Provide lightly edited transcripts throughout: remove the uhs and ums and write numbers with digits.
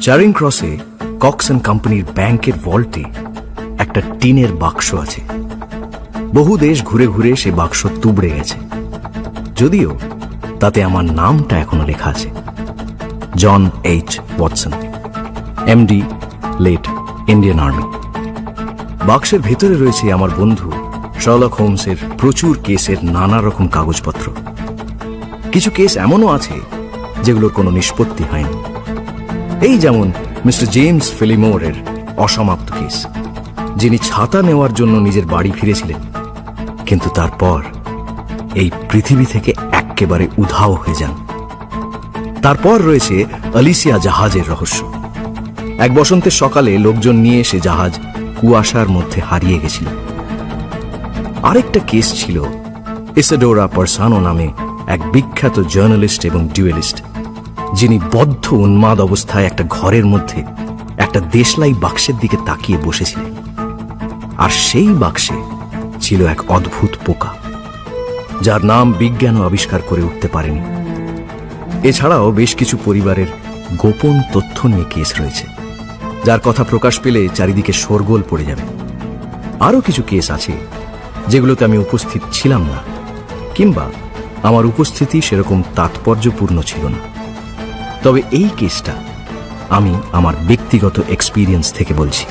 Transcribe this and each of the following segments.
চারিং ক্রসে Cox and কোম্পানির ব্যাংকের ভল্টে একটা টিনের বাক্স আছে। বহু দেশ ঘুরে ঘুরে সে বাক্স তুবড়ে গেছে, যদিও তাতে আমার নামটা এখনো লেখা আছে, John H Watson, MD, late Indian army. বাক্সের ভেতরে রয়েছে আমার বন্ধু শার্লক হোমসের প্রচুর কেসের নানা রকম কাগজপত্র। কিছু কেস এমনও আছে যেগুলোর কোনো নিষ্পত্তি হয়নি। এই যেমন মিস্টার জেমস ফিলিমোরের অসমাপ্ত কেস, যিনি ছাতা নেওয়ার জন্য নিজের বাড়ি ফিরেছিলেন, কিন্তু তারপর এই পৃথিবী থেকে একেবারে উধাও হয়ে যান। তারপর রয়েছে আলিসিয়া জাহাজের রহস্য। এক বসন্তের সকালে লোকজন নিয়ে সে জাহাজ কুয়াশার মধ্যে হারিয়ে গেছিল। আরেকটা কেস ছিল ইসাডোরা পারসানো নামে এক বিখ্যাত জার্নালিস্ট এবং ডুয়েলিস্ট, যিনি বদ্ধ উন্মাদ অবস্থায় একটা ঘরের মধ্যে একটা দেশলাই বাক্সের দিকে তাকিয়ে বসেছিলেন, আর সেই বাক্সে ছিল এক অদ্ভুত পোকা, যার নাম বিজ্ঞানও আবিষ্কার করে উঠতে পারেনি। এছাড়াও বেশ কিছু পরিবারের গোপন তথ্য নিয়ে কেস রয়েছে, যার কথা প্রকাশ পেলে চারিদিকে শোরগোল পড়ে যাবে। আরও কিছু কেস আছে যেগুলোতে আমি উপস্থিত ছিলাম না, কিংবা আমার উপস্থিতি সেরকম তাৎপর্যপূর্ণ ছিল না। তবে এই কেসটা আমি আমার ব্যক্তিগত এক্সপিরিয়েন্স থেকে বলছি।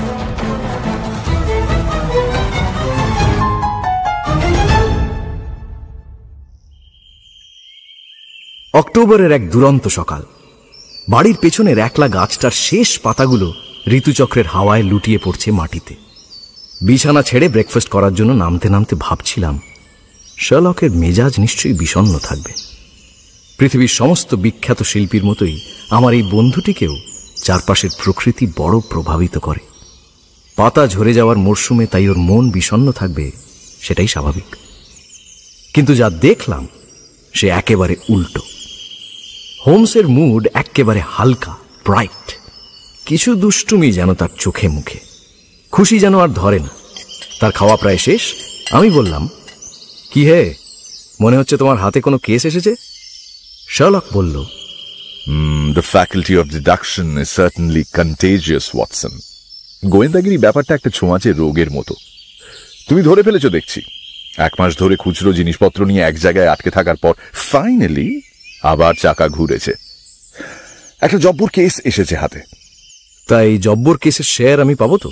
অক্টোবরের এক দুরন্ত সকাল। বাড়ির পেছনের একলা গাছটার শেষ পাতাগুলো ঋতুচক্রের হাওয়ায় লুটিয়ে পড়ছে মাটিতে। বিছানা ছেড়ে ব্রেকফাস্ট করার জন্য নামতে নামতে ভাবছিলাম, শার্লকের মেজাজ নিশ্চয়ই বিষণ্ণ থাকবে। পৃথিবীর সমস্ত বিখ্যাত শিল্পীর মতোই আমার এই বন্ধুটিকেও চারপাশের প্রকৃতি বড় প্রভাবিত করে। পাতা ঝরে যাওয়ার মরশুমে তাই ওর মন বিষণ্ণ থাকবে, সেটাই স্বাভাবিক। কিন্তু যা দেখলাম সে একেবারে উল্টো। হোমসের মুড একেবারে হালকা, ব্রাইট। কিছু দুষ্টুমি যেন তার চোখে মুখে, খুশি যেন আর ধরে না। তার খাওয়া প্রায় শেষ। আমি বললাম, কি হে, মনে হচ্ছে তোমার হাতে কোনো কেস এসেছে? শার্লক বলল, The faculty of deduction is certainly contagious, Watson. গোয়েন্দাগিরি ব্যাপারটা একটা ছোঁয়াচে রোগের মতো। তুমি ধরে ফেলেছো দেখছি। 1 মাস ধরে খুচরো জিনিসপত্র নিয়ে এক জায়গায় আটকে থাকার পর ফাইনালি আবার চাকা ঘুরেছে। একটা জব্বর কেস এসেছে হাতে। তাই জব্বর কেসের শেয়ার আমি পাবো তো?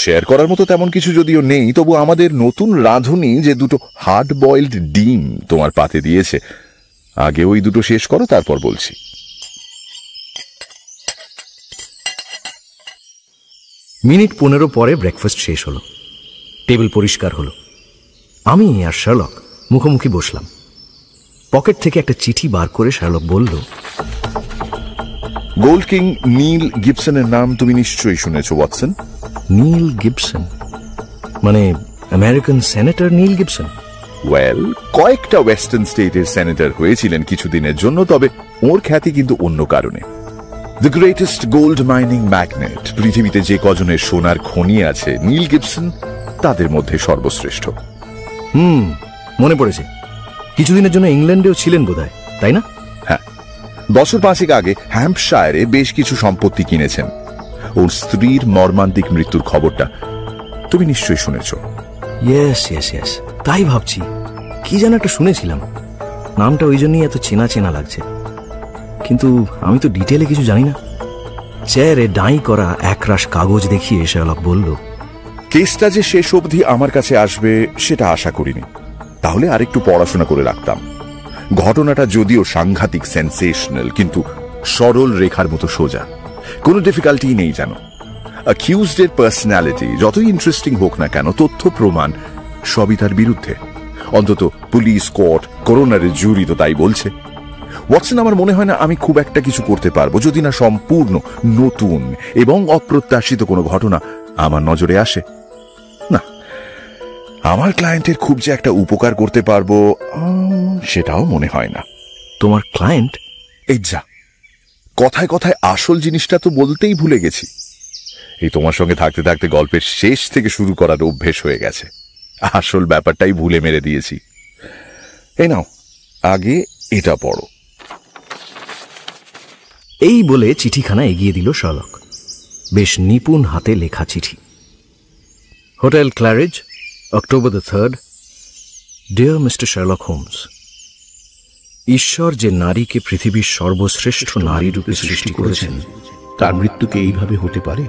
শেয়ার করার মতো তেমন কিছু যদিও নেই, তবু আমাদের নতুন রাঁধুনি যে 2 হার্ড বয়েলড ডিম তোমার পাতে দিয়েছে, আগে ওই 2 শেষ করো, তারপর বলছি। মিনিট 15 পরে ব্রেকফাস্ট শেষ হলো, টেবিল পরিষ্কার হলো। আমি আর শার্লক মুখোমুখি বসলাম। পকেট থেকে একটা চিঠি বার করে শার্লক বলল, গোল্ড কিং নীল গিবসনের নাম তুমি নিশ্চয়ই শুনেছ, ওয়াটসন। নীল গিবসন মানে আমেরিকান সেনেটর নীল গিবসন? ওয়েল, কয়েকটা ওয়েস্টার্ন স্টেটের সেনেটর হয়েছিলেন কিছুদিনের জন্য, তবে ওর খ্যাতি কিন্তু অন্য কারণে। The greatest gold mining magnet. পৃথিবীতে যে কজনের সোনার খনি আছে, নীল গিবসন তাদের মধ্যে সর্বশ্রেষ্ঠ। মনে পড়েছে, কিছুদিনের জন্য ইংল্যান্ডেও ছিলেন বোধহয়, তাই না? হ্যাঁ, বছর 5 আগে হ্যাম্পশায়ারে বেশ কিছু সম্পত্তি কিনেছেন। ওর স্ত্রীর মর্মান্তিক মৃত্যুর খবরটা তুমি নিশ্চয়ই শুনেছ। ইয়েস ইয়েস ইয়েস, তাই ভাবছি কি যেন একটা শুনেছিলাম। নামটা ওই জন্যই এত চেনা চেনা লাগছে, কিন্তু আমি তো ডিটেলে কিছু জানি না। চেয়ারে ডাই করা একরাশ কাগজ দেখিয়ে শার্লক বলল, কেসটা যে শেষ অবধি আমার কাছে আসবে সেটা আশা করিনি, তাহলে আরেকটু পড়াশোনা করে রাখতাম। ঘটনাটা যদিও সাংঘাতিক সেন্সেশনাল, কিন্তু সরল রেখার মতো সোজা, কোনো ডিফিকাল্টি নেই যেন। অ্যাকিউজডের পার্সোনালিটি যতই ইন্টারেস্টিং হোক না কেন, তথ্য প্রমাণ সবই তার বিরুদ্ধে। অন্তত পুলিশ, কোর্ট, করোনারের জুরি তো তাই বলছে। ওয়াটসন, আমার মনে হয় না আমি খুব একটা কিছু করতে পারবো যদি না সম্পূর্ণ নতুন এবং অপ্রত্যাশিত কোনো ঘটনা আমার নজরে আসে। না, আমার ক্লায়েন্টের খুব যে একটা উপকার করতে পারবো সেটাও মনে হয় না। তোমার ক্লায়েন্ট? এই যা, কথায় কথায় আসল জিনিসটা তো বলতেই ভুলে গেছি। এই তোমার সঙ্গে থাকতে থাকতে গল্পের শেষ থেকে শুরু করার অভ্যেস হয়ে গেছে। আসল ব্যাপারটাই ভুলে মেরে দিয়েছি। এই নাও, আগে এটা পড়ো। এই বলে চিঠিখানা এগিয়ে দিল শার্লক। বেশ নিপুণ হাতে লেখা চিঠি। Hotel Claridge's, October 3rd। Dear mister Sherlock Holmes, ঈশ্বর যে নারীকে পৃথিবীর সর্বশ্রেষ্ঠ নারী রূপে সৃষ্টি করেছেন, তার মৃত্যুকে এইভাবে হতে পারে?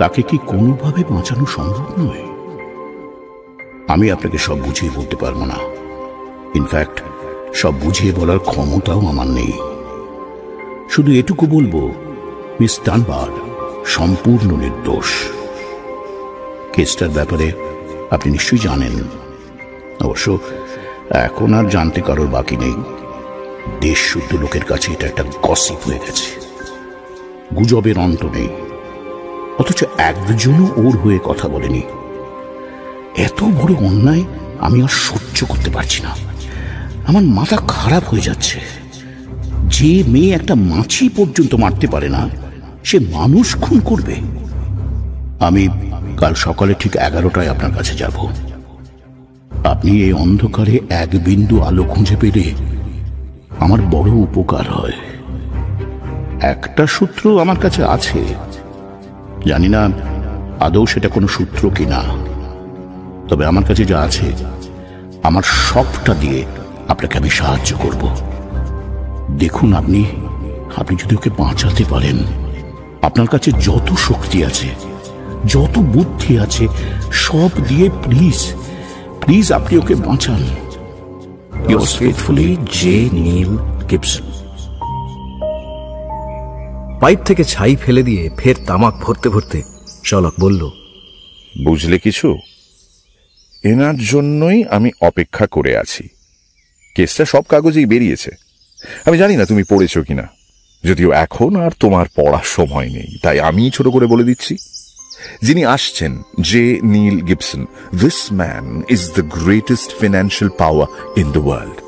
তাকে কি কোনোভাবে বাঁচানো সম্ভব নয়? আমি আপনাকে সব বুঝিয়ে বলতে পারবো না। ইনফ্যাক্ট সব বুঝিয়ে বলার ক্ষমতাও আমার নেই। শুধু এটুকু বলবো, মিস ডানবার সম্পূর্ণ নির্দোষ। কেসটার ব্যাপারে আপনি নিশ্চয়ই জানেন। অবশ্য এখন আর জানতে কারোর বাকি নেই। দেশ শুদ্ধ লোকের কাছে এটা একটা গসিপ হয়ে গেছে। গুজবের অন্ত নেই, অথচ একজনও ওর হয়ে কথা বলেনি। এত বড় অন্যায় আমি আর সহ্য করতে পারছি না। আমার মাথা খারাপ হয়ে যাচ্ছে। যে মেয়ে একটা মাছি পর্যন্ত মারতে পারে না, সে মানুষ খুন করবে? আমি কাল সকালে ঠিক 11টায় আপনার কাছে যাব। আপনি এই অন্ধকারে এক বিন্দু আলো খুঁজে পেলে আমার বড় উপকার হয়। একটা সূত্র আমার কাছে আছে, জানি না আদৌ সেটা কোনো সূত্র কিনা। তবে আমার কাছে যা আছে, আমার সবটা দিয়ে আপনাকে আমি সাহায্য করব। দেখুন, আপনি যদি ওকে বাঁচাতে পারেন, আপনার কাছে যত শক্তি আছে, যত বুদ্ধি আছে, সব দিয়ে প্লিজ আপনি ওকে বাঁচান। Yours faithfully, J. Neil Gibson। Pipe থেকে ছাই ফেলে দিয়ে ফের তামাক ভরতে ভরতে শার্লক বলল, বুঝলে কিছু? এনার জন্যই আমি অপেক্ষা করে আছি। কেসটা সব কাগজেই বেরিয়েছে। আমি জানি না তুমি পড়েছো কিনা, যদিও এখন আর তোমার পড়ার সময় নেই, তাই আমি ছোট করে বলে দিচ্ছি। যিনি আসছেন, J Neil Gibson, this man is the greatest financial power in the world.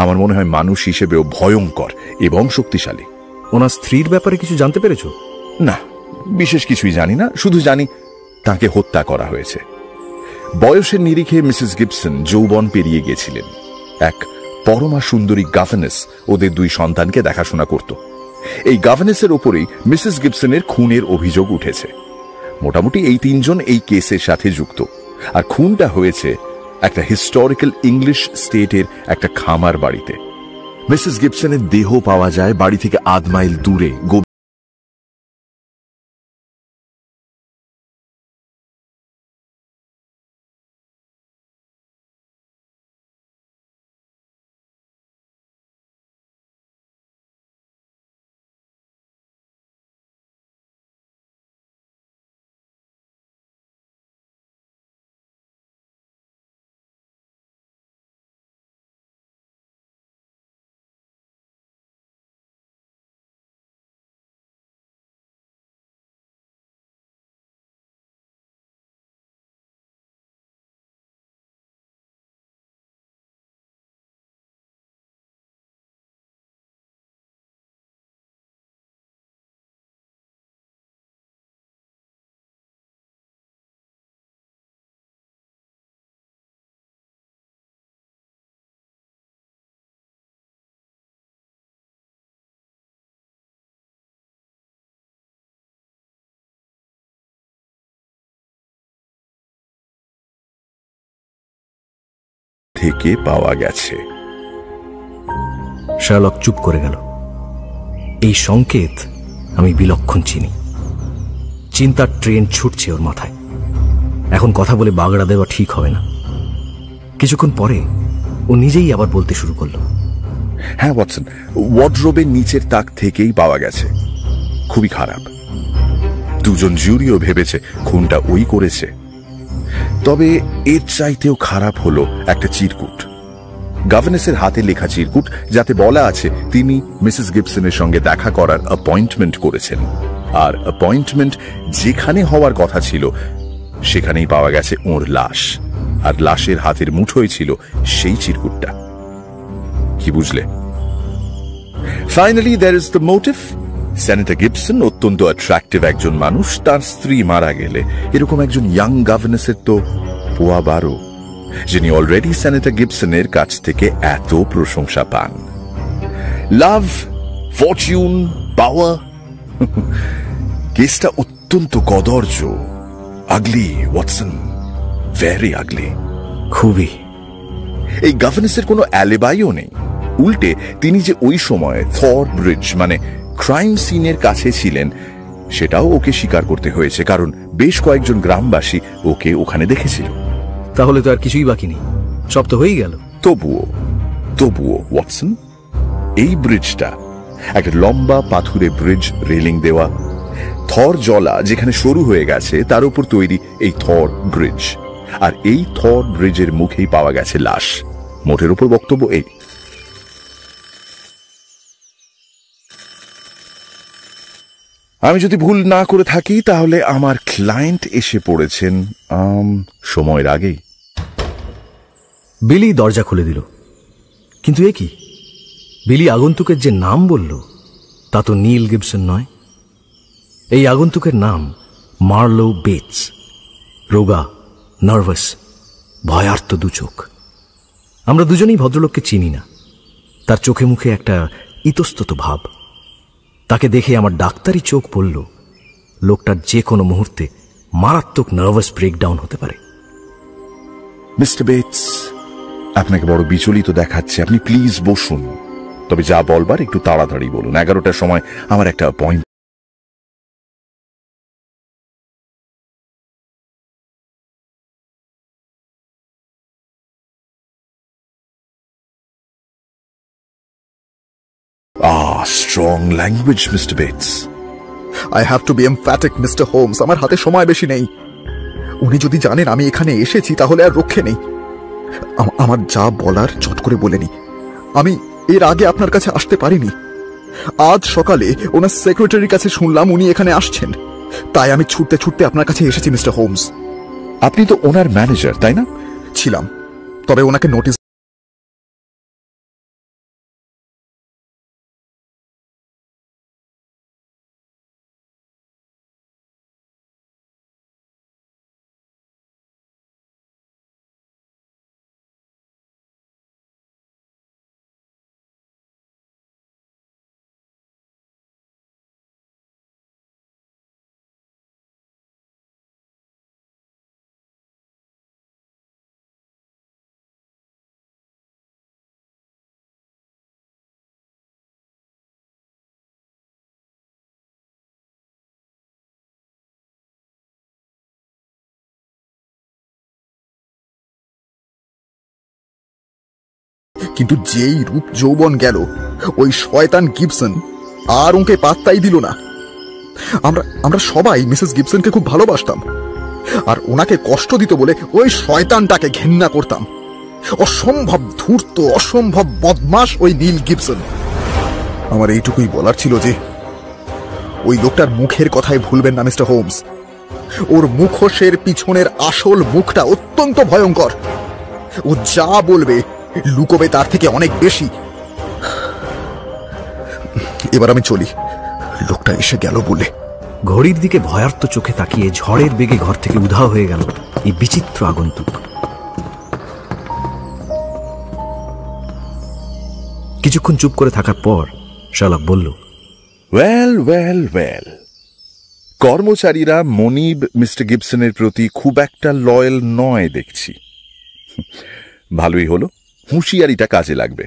আমার মনে হয় মানুষ হিসেবেও ভয়ঙ্কর এবং শক্তিশালী। ওনার স্ত্রীর ব্যাপারে কিছু জানতে পেরেছো? না, বিশেষ কিছুই জানি না। শুধু জানি তাকে হত্যা করা হয়েছে। বয়সের নিরিখে মিসেস গিবসন যৌবন পেরিয়ে গেছিলেন। এক পরমা সুন্দরী গভর্নেস ওদের 2 সন্তানকে দেখাশোনা করত। এই গভর্নেসের ওপরেই মিসেস গিবসনের খুনের অভিযোগ উঠেছে। মোটামুটি এই 3 জন এই কেসের সাথে যুক্ত। আর খুনটা হয়েছে একটা হিস্টোরিক্যাল ইংলিশ স্টেটের একটা খামার বাড়িতে। মিসেস গিবসনের দেহ পাওয়া যায় বাড়ি থেকে 1/2 মাইল দূরে। থেকে পাওয়া গেছে। শার্লক চুপ করে গেল। এই সংকেত আমি বিলক্ষণ চিনি। চিন্তার ট্রেন ছুটছে ওর মাথায়। এখন কথা বলে বাগড়া দেওয়া ঠিক হবে না। কিছুক্ষণ পরে ও নিজেই আবার বলতে শুরু করলো, হ্যাঁ ওয়াটসন, ওয়ার্ডরোবের নিচের তাক থেকেই পাওয়া গেছে। খুবই খারাপ। 2 জন জুরিও ভেবেছে খুনটা ওই করেছে। তবে এর চাইতেও খারাপ হলো একটা চিরকুট, গভর্নেসের হাতে লেখা চিরকুট, যাতে বলা আছে তিনি মিসেস গিবসনের সঙ্গে দেখা করার অ্যাপয়েন্টমেন্ট করেছেন। আর অ্যাপয়েন্টমেন্ট যেখানে হওয়ার কথা ছিল সেখানেই পাওয়া গেছে ওর লাশ। আর লাশের হাতের মুঠোয় ছিল সেই চিরকুটটা। কি বুঝলে? Finally there is the motive. Senator Gibson অত্যন্ত অ্যাট্রাক্টিভ একজন মানুষ। তার স্ত্রী মারা গেলে এরকম একজন ইয়াং গভর্নেসের তো পোয়া 12, যিনি অলরেডি সেনেটর গিবসনের কাছ থেকে এত প্রশংসা পান। লাভ, ফরচুন, পাওয়ার, কেসটা অত্যন্ত কদর্য, আগলি ওয়াটসন, ভেরি আগলি। খুবই। এই গভর্নেন্সের কোনো অ্যালিবাইও নেই। উল্টে তিনি যে ওই সময় থর ব্রিজ মানে ক্রাইম সিনের কাছে ছিলেন সেটাও ওকে স্বীকার করতে হয়েছে, কারণ বেশ কয়েকজন গ্রামবাসী ওকে ওখানে দেখেছিল। তাহলে তো আর কিছুই বাকি নেই, সব তো হয়েই গেল। তবুও ওয়াটসন, এই ব্রিজটা একটা লম্বা পাথুরে ব্রিজ, রেলিং দেওয়া, থর জলা যেখানে সরু হয়ে গেছে তার উপর তৈরি এই থর ব্রিজ, আর এই থর ব্রিজের মুখেই পাওয়া গেছে লাশ। মোটের উপর বক্তব্য এই। আমি যদি ভুল না করে থাকি তাহলে আমার ক্লায়েন্ট এসে পড়েছেন সময়ের আগেই। বিলি দরজা খুলে দিল, কিন্তু এ কি? বিলি আগন্তুকের যে নাম বলল তা তো নীল গিবসন নয়। এই আগন্তুকের নাম মার্লো বেটস। রোগা, নার্ভাস, ভয়ার্ত দু চোখ। আমরা দুজনেই ভদ্রলোককে চিনি না। তার চোখে মুখে একটা ইতস্তত ভাব। তাকে দেখে আমার ডাক্তারি চোখ বলল লোকটার যে কোনো মুহূর্তে মারাত্মক নার্ভাস ব্রেকডাউন হতে পারে। মিস্টার বেটস, আপনাকে বড় বিচলিত দেখাচ্ছে, আপনি প্লিজ বসুন। তবে যা বলবার একটু তাড়াতাড়ি বলুন, 11টার সময় আমার একটা appointment. Strong language, Mr. Bates. I have to be emphatic, Mr. Holmes. আমার হাতে সময় বেশি নেই। উনি যদি জানেন আমি এখানে এসেছি তাহলে আর রক্ষে নেই। আমার যা বলার চট করে বলেনি। আমি এর আগে আপনার কাছে আসতে পারিনি। আজ সকালে ওনার সেক্রেটারির কাছে শুনলাম উনি এখানে আসছেন, তাই আমি ছুটতে ছুটতে আপনার কাছে এসেছি মিস্টার হোমস। আপনি তো ওনার ম্যানেজার, তাই না? ছিলাম, তবে ওনাকে নোটিস কিন্তু যেই রূপ যৌবন গেল, ওই শয়তান গিবসন আর ওকে পাত্তাই দিল না। আমরা সবাই মিসেস গিবসনকে খুব ভালোবাসতাম, আর ওনাকে কষ্ট দিত বলে ওই শয়তানটাকে ঘেন্না করতাম। অসম্ভব ধূর্ত, অসম্ভব বদমাশ ওই নীল গিবসন। আমার এইটুকুই বলার ছিল যে ওই লোকটার মুখের কথাই ভুলবেন না মিস্টার হোমস। ওর মুখোশের পিছনের আসল মুখটা অত্যন্ত ভয়ঙ্কর। ও যা বলবে লুকোবে তার থেকে অনেক বেশি। এবার আমি চলি, লোকটা এসে গেল বলে। ঘড়ির দিকে ভয়ার্ত চোখে তাকিয়ে ঝড়ের বেগে ঘর থেকে উধাও হয়ে গেল এই বিচিত্র আগন্তুক। কিছুক্ষণ চুপ করে থাকার পর শার্লক বলল, ওয়েল ওয়েল ওয়েল, কর্মচারীরা মনিব মিস্টার গিবসনের প্রতি খুব একটা লয়াল নয় দেখছি। ভালোই হলো, হুঁশিয়ারিটা কাজে লাগবে।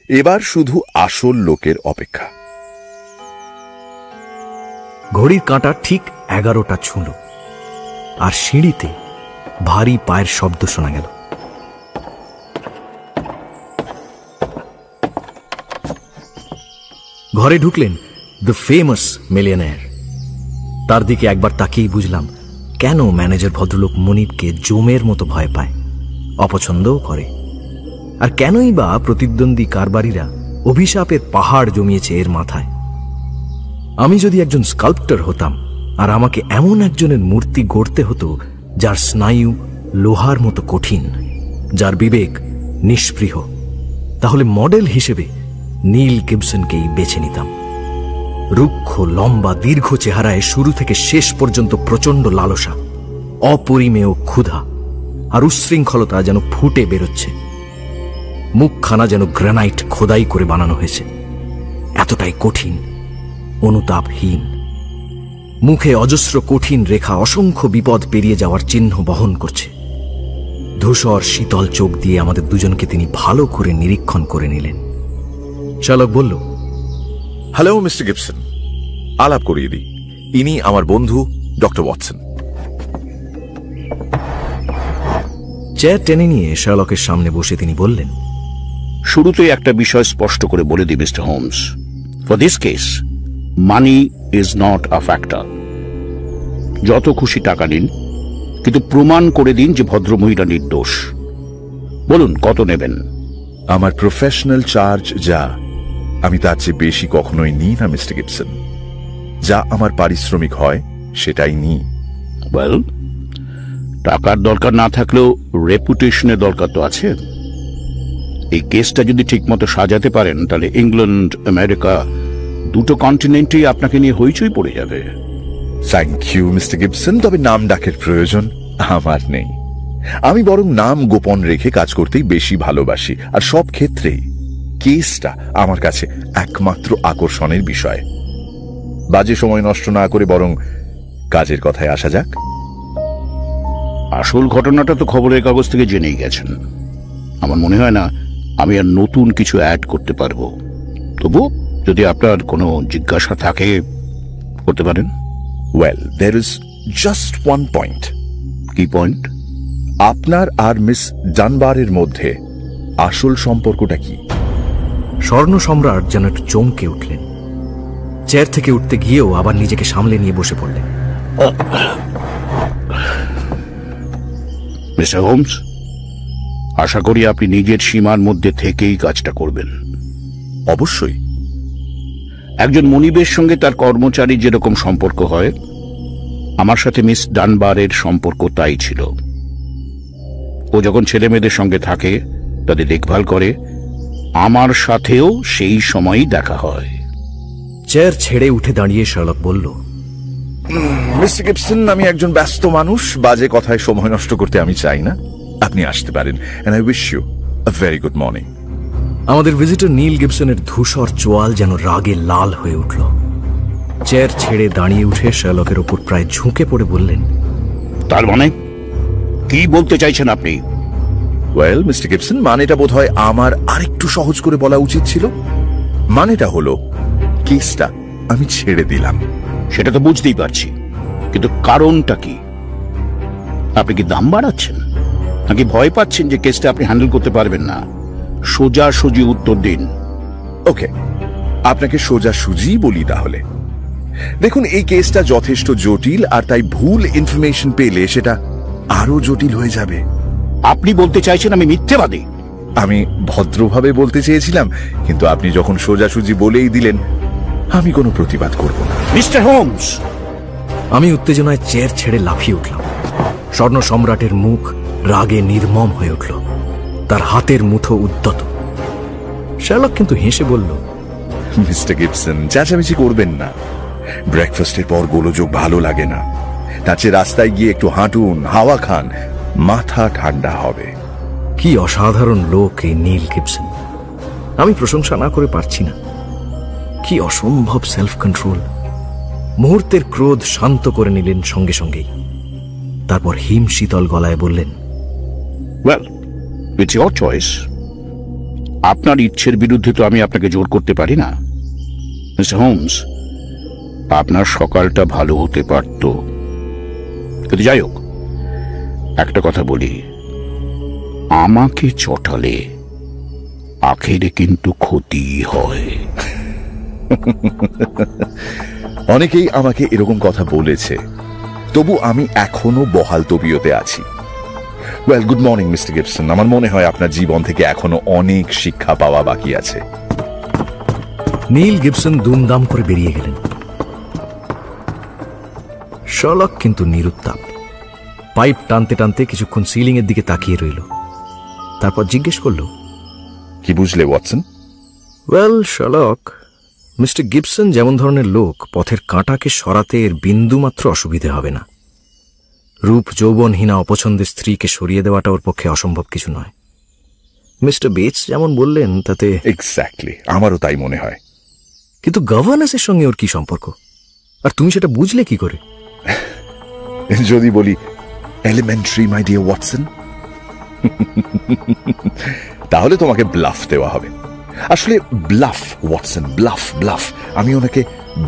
এবার শুধু আসল লোকের অপেক্ষা। ঘড়ির কাঁটা ঠিক 11টা ছুঁল, আর সিঁড়িতে ভারী পায়ের শব্দ শোনা গেল। ঘরে ঢুকলেন দ্য ফেমাস মিলিয়নেয়ার। তার দিকে একবার তাকিয়েই বুঝলাম কেন ম্যানেজার ভদ্রলোক মনিবকে জমের মতো ভয় পায়, অপছন্দও করে, আর কেনই বা প্রতিদ্বন্দ্বী কারবারিরা অভিশাপের পাহাড় জমিয়েছে এর মাথায়। আমি যদি একজন স্কাল্পটার হতাম আর আমাকে এমন একজনের মূর্তি গড়তে হতো যার স্নায়ু লোহার মতো কঠিন, যার বিবেক নিষ্পৃহ, তাহলে মডেল হিসেবে নীল গিবসনকেই বেছে নিতাম। রুক্ষ, লম্বা, দীর্ঘ চেহারায় শুরু থেকে শেষ পর্যন্ত প্রচন্ড লালসা, অপরিমেয় ক্ষুধা আর উচ্ছৃঙ্খলতা যেন ফুটে বেরোচ্ছে। মুখখানা যেন গ্রানাইট খোদাই করে বানানো হয়েছে, এতটাই কঠিন, অনুতাপহীন। মুখে অজস্র কঠিন রেখা অসংখ্য বিপদ পেরিয়ে যাওয়ার চিহ্ন বহন করছে। ধূসর শীতল চোখ দিয়ে আমাদের দুজনকে তিনি ভালো করে নিরীক্ষণ করে নিলেন। শার্লক বলল, হ্যালো মিস্টার গিবসন, আলাপ করিয়ে দিই, ইনি আমার বন্ধু ডক্টর ওয়াটসন। চেয়ার টেনে নিয়ে শার্লকের সামনে বসে তিনি বললেন, শুরুতেই একটা বিষয় স্পষ্ট করে বলে দিই mister Holmes, for this case money is not a factor. যত খুশি টাকা নিন, কিন্তু প্রমাণ করে দিন যে ভদ্রমহিলা নির্দোষ। বলুন কত নেবেন? আমার প্রফেশনাল চার্জ যা, আমি তার চেয়ে বেশি কখনোই নিই না মিস্টার গিবসন। যা আমার পারিশ্রমিক হয় সেটাই নিই। ওয়েল, টাকার দরকার না থাকলেও রেপুটেশনের দরকার তো আছে। এই কেসটা যদি ঠিকমতো সাজাতে পারেন, তাহলে ইংল্যান্ড, আমেরিকা দুটো কন্টিনেন্টেই আপনাকে নিয়ে হইচই পড়ে যাবে। থ্যাংক ইউ মিস্টার গিবসন, তবে নাম ডাকের প্রয়োজন আমার নেই। আমি বরং নাম গোপন রেখে কাজ করতেই বেশি ভালোবাসি, আর সব ক্ষেত্রেই কেসটা আমার কাছে একমাত্র আকর্ষণের বিষয়। বাজে সময় নষ্ট না করে বরং কাজের কথায় আসা যাক। আসল ঘটনাটা তো খবরের কাগজ থেকে জেনেই গেছেন। আমার মনে হয় না আমি আর নতুন কিছু অ্যাড করতে পারবো। তবু যদি আপনার কোনো জিজ্ঞাসা থাকে করতে পারেন। Well, there is just one point. কি পয়েন্ট? আপনার আর মিস ডানবারের মধ্যে আসল সম্পর্কটা কি? স্বর্ণ সম্রাট যেন একটু চমকে উঠলেন। চেয়ার থেকে উঠতে গিয়েও আবার নিজেকে সামলে নিয়ে বসে পড়লেন। মিস্টার হোমস, আশা করি আপনি নিজের সীমার মধ্যে থেকেই কাজটা করবেন। অবশ্যই। একজন মনিবের সঙ্গে তার কর্মচারী যেরকম সম্পর্ক হয়, আমার সাথে মিস ডানবারের সম্পর্ক তাই ছিল। ও যখন ছেলে মেয়েদের সঙ্গে থাকে, তাদের দেখভাল করে, আমার সাথেও সেই সময়ই দেখা হয়। চেয়ার ছেড়ে উঠে দাঁড়িয়ে শার্লক বলল, মিস্টার গিবসন, আমি একজন ব্যস্ত মানুষ, বাজে কথায় সময় নষ্ট করতে আমি চাই না। আপনি আসতে পারেন, and I wish you a very good morning. আমাদের ভিজিটর নীল গিবসনের ধূসর চোয়াল যেন রাগে লাল হয়ে উঠল। চেয়ার ছেড়ে দাঁড়িয়ে উঠে শার্লকের উপর প্রায় ঝুঁকে পড়ে বললেন, তার মানে কি বলতে চাইছেন আপনি? ওয়েল মিস্টার গিবসন, মানেটা বোধহয় আমার আরেকটু সহজ করে বলা উচিত ছিল। মানেটা হলো কেসটা আমি ছেড়ে দিলাম। সেটা তো বুঝতেই পারছি, কিন্তু কারণটা কি? আপনি কি দাম বাড়াচ্ছেন, নাকি ভয় পাচ্ছেন যে কেসটা আপনি হ্যান্ডেল করতে পারবেন না? সোজাসুজি উত্তর দিন। ওকে, আপনাকে সোজাসুজি বলি তাহলে। দেখুন, এই কেসটা যথেষ্ট জটিল, আর তাই ভুল ইনফরমেশন পেলে সেটা আরো জটিল হয়ে যাবে। আপনি বলতে চাইছেন আমি মিথ্যেবাদী? আমি ভদ্রভাবে বলতে চেয়েছিলাম, কিন্তু আপনি যখন সোজাসুজি বলেই দিলেন, আমি কোনো প্রতিবাদ করব না। মিস্টার হোমস, আমি উত্তেজনায় চেয়ার ছেড়ে লাফিয়ে উঠলাম। স্বর্ণ সম্রাটের মুখ রাগে নির্মম হয়ে উঠল, তার হাতের মুঠো উদ্যত। শার্লক কিন্তু হেসে বলল, মিস্টার গিবসন, চেঁচামেচি করবেন না। ব্রেকফাস্টের পর গোলযোগ ভালো লাগে না। তার চেয়ে রাস্তায় গিয়ে একটু হাঁটুন, হাওয়া খান, মাথা ঠান্ডা হবে। কি অসাধারণ লোক এই নীল গিবসন! আমি প্রশংসা না করে পারছি না। কি অসম্ভব সেলফ কন্ট্রোল! মুহূর্তের ক্রোধ শান্ত করে নিলেন সঙ্গে সঙ্গেই। তারপর হিম শীতল গলায় বললেন, ওয়েল, ইটস ইওর চয়েস। আপনার ইচ্ছের বিরুদ্ধে তো আমি আপনাকে জোর করতে পারি না। মিস্টার হোমস, আপনার সকালটা ভালো হতে পারত, কিন্তু যাই হোক, একটা কথা বলি, আমাকে চটালে আখেরে কিন্তু ক্ষতি হয়। অনেকেই আমাকে এরকম কথা বলেছে, তবু আমি এখনো বহাল তবিয়তে আছি। Well, good morning mister Gibson. আমার মনে হয় আপনার জীবন থেকে এখনো অনেক শিক্ষা পাওয়া বাকি আছে। নীল গিবসন দুমদাম করে বেরিয়ে গেলেন। শার্লক কিন্তু নিরুত্তাপ। পাইপ টানতে টানতে কিছুক্ষণ সিলিং এর দিকে তাকিয়ে রইল। তারপর জিজ্ঞেস করল, কি বুঝলে Watson? Well Sherlock, mister Gibson যেমন ধরনের লোক, পথের কাঁটাকে সরাতে এর বিন্দুমাত্র অসুবিধে হবে না। রূপ যৌবনহীনা অপছন্দের স্ত্রীকে সরিয়ে দেওয়াটা ওর পক্ষে অসম্ভব কিছু নয়। মিস্টার বেটস যেমন বললেন তাতে এক্স্যাক্টলি, আমারও তাই মনে হয়। কিন্তু গভর্নেন্সের সঙ্গে ওর কি সম্পর্ক? আর তুমি সেটা বুঝলে কি করে? যদি বলি এলিমেন্টারি মাই ডিয়ার ওয়াটসন, তাহলে তোমাকে ব্লাফ দেওয়া হবে। আসলে ব্লাফ ওয়াটসন, ব্লাফ ব্লাফ। আমি ওনাকে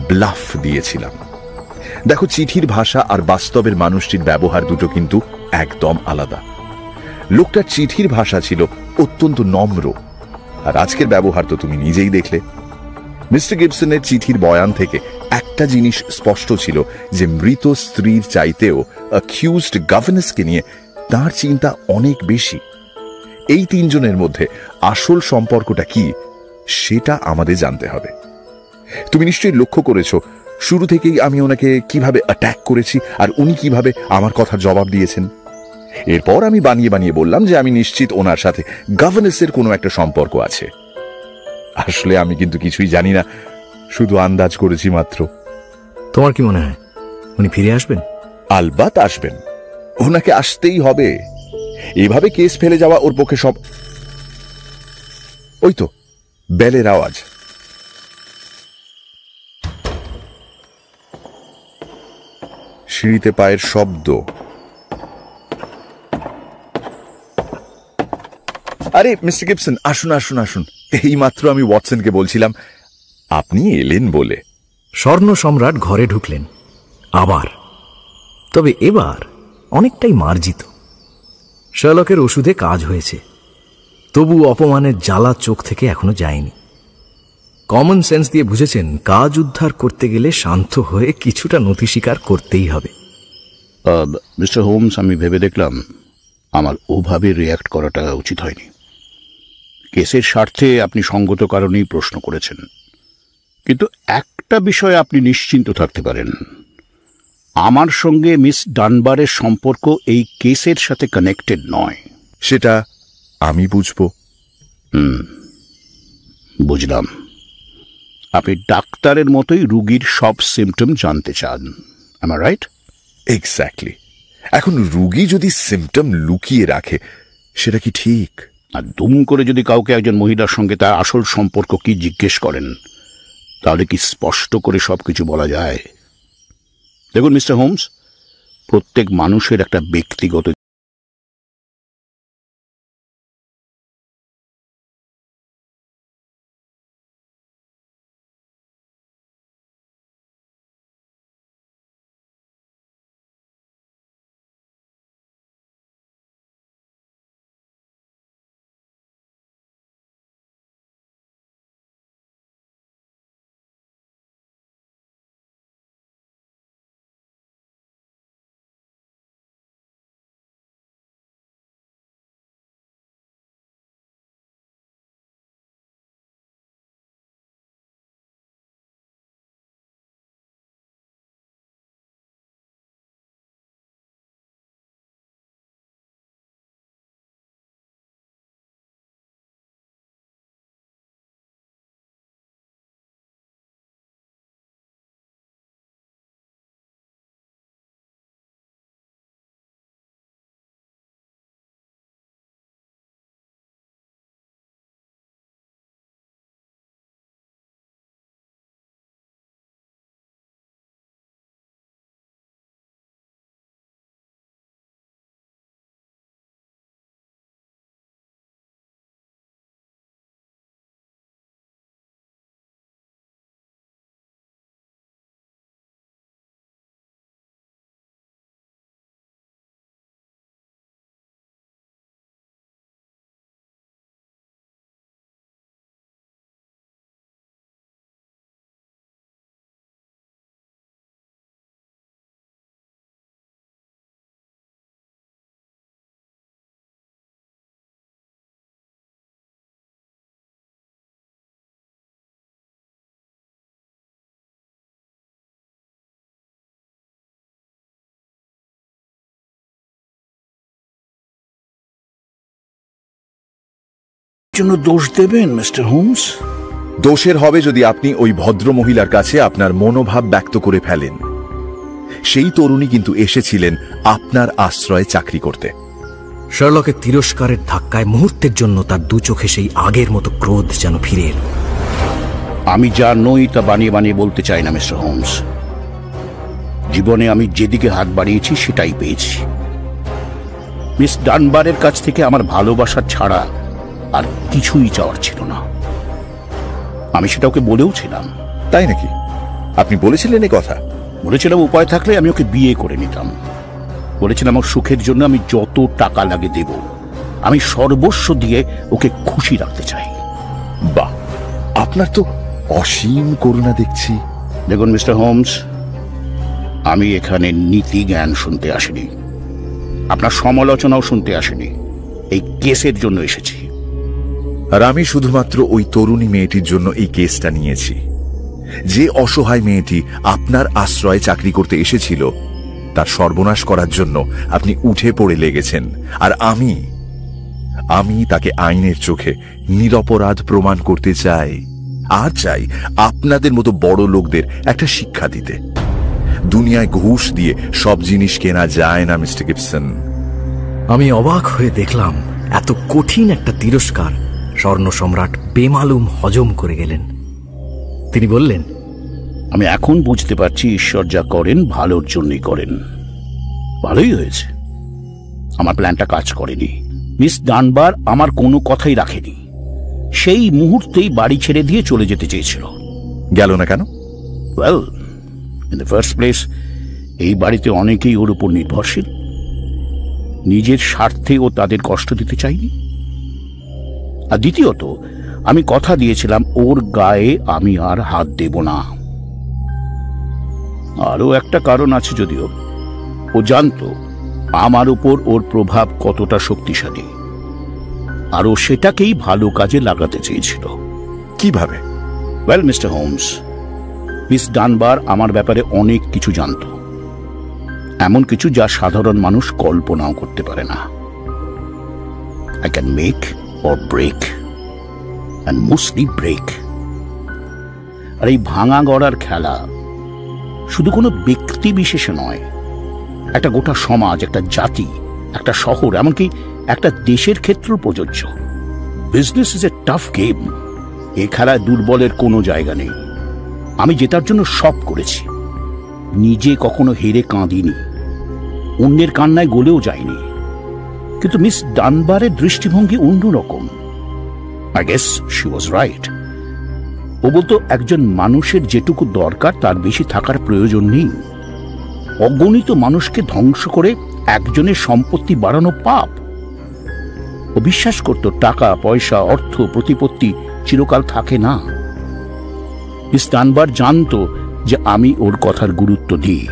ব্লাফ দিয়েছিলাম। দেখো, চিঠির ভাষা আর বাস্তবের মানুষটির ব্যবহার দুটো কিন্তু একদম আলাদা। লোকটার চিঠির ভাষা ছিল অত্যন্ত নম্র, আর আজকের ব্যবহার তো তুমি নিজেই দেখলে। মিস্টার গিবসনের চিঠির বয়ান থেকে একটা জিনিস স্পষ্ট ছিল যে মৃত স্ত্রীর চাইতেও অ্যাকিউজড গভর্নেসকে নিয়ে তার চিন্তা অনেক বেশি। এই তিনজনের মধ্যে আসল সম্পর্কটা কি সেটা আমাদের জানতে হবে। তুমি নিশ্চয়ই লক্ষ্য করেছো শুরু থেকেই আমি ওনাকে কিভাবে অ্যাটাক করেছি আর উনি কিভাবে আমার কথার জবাব দিয়েছেন। এরপর আমি বানিয়ে বানিয়ে বললাম যে আমি নিশ্চিত ওনার সাথে গভর্নেন্সের কোনো একটা সম্পর্ক আছে। আসলে আমি কিন্তু কিছুই জানি না, শুধু আন্দাজ করেছি মাত্র। তোমার কি মনে হয় উনি ফিরে আসবেন? আলবাত আসবেন, ওনাকে আসতেই হবে। এভাবে কেস ফেলে যাওয়া ওর পক্ষে সব। ওই তো বেলের আওয়াজ। সিঁড়িতে পায়ের শব্দ। আরে মিস্টার গিবসন, আসুন আসুন আসুন। এই মাত্র আমি ওয়াটসনকে বলছিলাম আপনি এলেন বলে। স্বর্ণ সম্রাট ঘরে ঢুকলেন আবার, তবে এবার অনেকটাই মার্জিত। শার্লকের ওষুধে কাজ হয়েছে, তবু অপমানের জ্বালা চোখ থেকে এখনো যায়নি। কমন সেন্স দিয়ে বুঝেছেন কাজ উদ্ধার করতে গেলে শান্ত হয়ে কিছুটা নথি স্বীকার করতেই হবে। মিস্টার হোমস, আমি ভেবে দেখলাম আমার ওভাবে রিয়্যাক্ট করাটা উচিত হয়নি। কেসের স্বার্থে আপনি সঙ্গত কারণেই প্রশ্ন করেছেন, কিন্তু একটা বিষয়ে আপনি নিশ্চিন্ত থাকতে পারেন, আমার সঙ্গে মিস ডানবারের সম্পর্ক এই কেসের সাথে কানেক্টেড নয়। সেটা আমি বুঝবো। বুঝলাম। আপনি ডাক্তারের মতোই রুগীর সব সিমটম জানতে চান, am I right? এক্স্যাক্টলি। এখন রুগী যদি সিমটম লুকিয়ে রাখে সেটা কি ঠিক? আর দুম করে যদি কাউকে একজন মহিলার সঙ্গে তার আসল সম্পর্ক কি জিজ্ঞেস করেন, তাহলে কি স্পষ্ট করে সবকিছু বলা যায়? দেখুন মিস্টার হোমস, প্রত্যেক মানুষের একটা ব্যক্তিগত জন্য দোষ দেবেন মিস্টার হোমস? দোষের হবে যদি আপনি ওই ভদ্র মহিলার কাছে আপনার মনোভাব ব্যক্ত করে ফেলেন। সেই তরুণী কিন্তু এসেছিলেন আপনার আশ্রয়ে চাকরি করতে। শার্লকের তিরস্কারের ধাক্কায় মুহূর্তের জন্য তার দু চোখে সেই আগের মতো ক্রোধ যেন ফিরে এল। আমি যা নই তা বানিয়ে বানিয়ে বলতে চাই না মিস্টার হোমস। জীবনে আমি যেদিকে হাত বাড়িয়েছি সেটাই পেয়েছি। মিস ডানবারের কাছ থেকে আমার ভালোবাসা ছাড়া আর কিছুই চাওয়ার ছিল না। আমি সেটা ওকে বলেও ছিলাম। তাই নাকি? আপনি বলেছিলেন এই কথা? বলেছিলাম উপায় থাকলে আমি ওকে বিয়ে করে নিতাম। বলেছিলাম ওর সুখের জন্য আমি যত টাকা লাগে দেব। আমি সর্বস্ব দিয়ে ওকে খুশি রাখতে চাই। বাহ, আপনার তো অসীম করুণা দেখছি। দেখুন মিস্টার হোমস, আমি এখানে নীতি জ্ঞান শুনতে আসিনি, আপনার সমালোচনাও শুনতে আসিনি। এই কেসের জন্য এসেছি। আর আমি শুধুমাত্র ওই তরুণী মেয়েটির জন্য এই কেসটা নিয়েছি। যে অসহায় মেয়েটি আপনার আশ্রয়ে চাকরি করতে এসেছিল, তার সর্বনাশ করার জন্য আপনি উঠে পড়ে লেগেছেন। আর আমি তাকে আইনের চোখে নিরপরাধ প্রমাণ করতে চাই। আর চাই আপনাদের মতো বড় লোকদের একটা শিক্ষা দিতে। দুনিয়ায় ঘুষ দিয়ে সব জিনিস কেনা যায় না মিস্টার গিবসন। আমি অবাক হয়ে দেখলাম এত কঠিন একটা তিরস্কার স্বর্ণ সম্রাট বেমালুম হজম করে গেলেন। তিনি বললেন, আমি এখন বুঝতে পারছি ঈশ্বর যা করেন ভালোর জন্যই করেন। ভালোই হয়েছে আমার প্ল্যানটা কাজ করেনি। মিস ডানবার আমার কোনো কথাই রাখেনি। সেই মুহূর্তেই বাড়ি ছেড়ে দিয়ে চলে যেতে চেয়েছিল। গেল না কেন? Well, in the first place, এই বাড়িতে অনেকেই ওর উপর নির্ভরশীল। নিজের স্বার্থে ও তাদের কষ্ট দিতে চাইনি। আর দ্বিতীয়ত, আমি কথা দিয়েছিলাম ওর গায়ে আমি আর হাত দেব না। আরো একটা কারণ আছে, যদিও ও জানতো আমার উপর ওর প্রভাব কতটা শক্তিশালী, আর ও সেটাকেই ভালো কাজে লাগাতে চেয়েছিল। কিভাবে? ওয়েল মিস্টার হোমস, মিস ডানবার আমার ব্যাপারে অনেক কিছু জানত, এমন কিছু যা সাধারণ মানুষ কল্পনাও করতে পারে না। I can make or break, and mostly break. আর এই ভাঙা গড়ার খেলা শুধু কোনো ব্যক্তি বিশেষে নয়, একটা গোটা সমাজ, একটা জাতি, একটা শহর, এমনকি একটা দেশের ক্ষেত্রেও প্রযোজ্য। Business is a tough game. এ খেলায় দুর্বলের কোনো জায়গা নেই। আমি জেতার জন্য সব করেছি, নিজে কখনো হেরে কাঁদিনি, অন্যের কান্নায় গলেও যায়নি। কিন্তু মিস ডানবারের দৃষ্টিভঙ্গি অন্যরকম। I guess she was right. ও বলতো একজন মানুষের যেটুকু দরকার তার বেশি থাকার প্রয়োজন নেই। অগণিত মানুষকে ধ্বংস করে একজনের সম্পত্তি বাড়ানো পাপ। ও বিশ্বাস করত টাকা পয়সা, অর্থ, প্রতিপত্তি চিরকাল থাকে না। মিস ডানবার জানতো যে আমি ওর কথার গুরুত্ব দিই।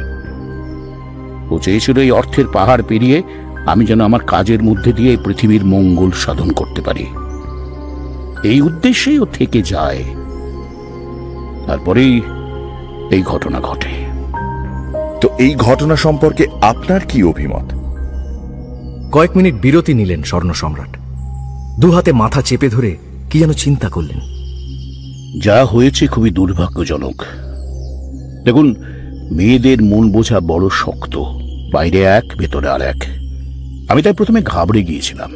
ও চেয়েছিল এই অর্থের পাহাড় পেরিয়ে আমি যেন আমার কাজের মধ্যে দিয়ে পৃথিবীর মঙ্গল সাধন করতে পারি। এই উদ্দেশ্যেই ও থেকে যায়। তারপরেই এই ঘটনা ঘটে। তো এই ঘটনা সম্পর্কে আপনার কি অভিমত? কয়েক মিনিট বিরতি নিলেন স্বর্ণ সম্রাট। দুহাতে মাথা চেপে ধরে কি যেন চিন্তা করলেন। যা হয়েছে খুবই দুর্ভাগ্যজনক। দেখুন, মেয়েদের মন বোঝা বড় শক্ত, বাইরে এক ভেতরে আর এক। আমি তাই প্রথমে ঘাবড়ে গিয়েছিলাম।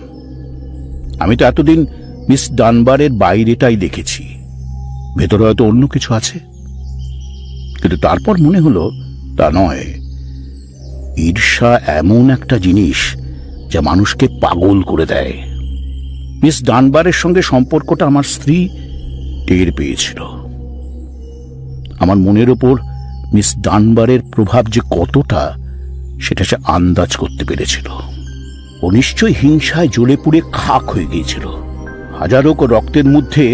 আমি তো এতদিন মিস ডানবারের বাইরেটাই দেখেছি, ভেতরে হয়তো অন্য কিছু আছে। কিন্তু তারপর মনে হলো তা নয়। ঈর্ষা এমন একটা জিনিস যা মানুষকে পাগল করে দেয়। মিস ডানবারের সঙ্গে সম্পর্কটা আমার স্ত্রী টের পেয়েছিল। আমার মনের ওপর মিস ডানবারের প্রভাব যে কতটা, সেটা সে আন্দাজ করতে পেরেছিল। ও নিশ্চয়ই হিংসায় জ্বলে পুড়ে খাক হয়ে গিয়েছিল। হাজারো রক্তের মধ্যে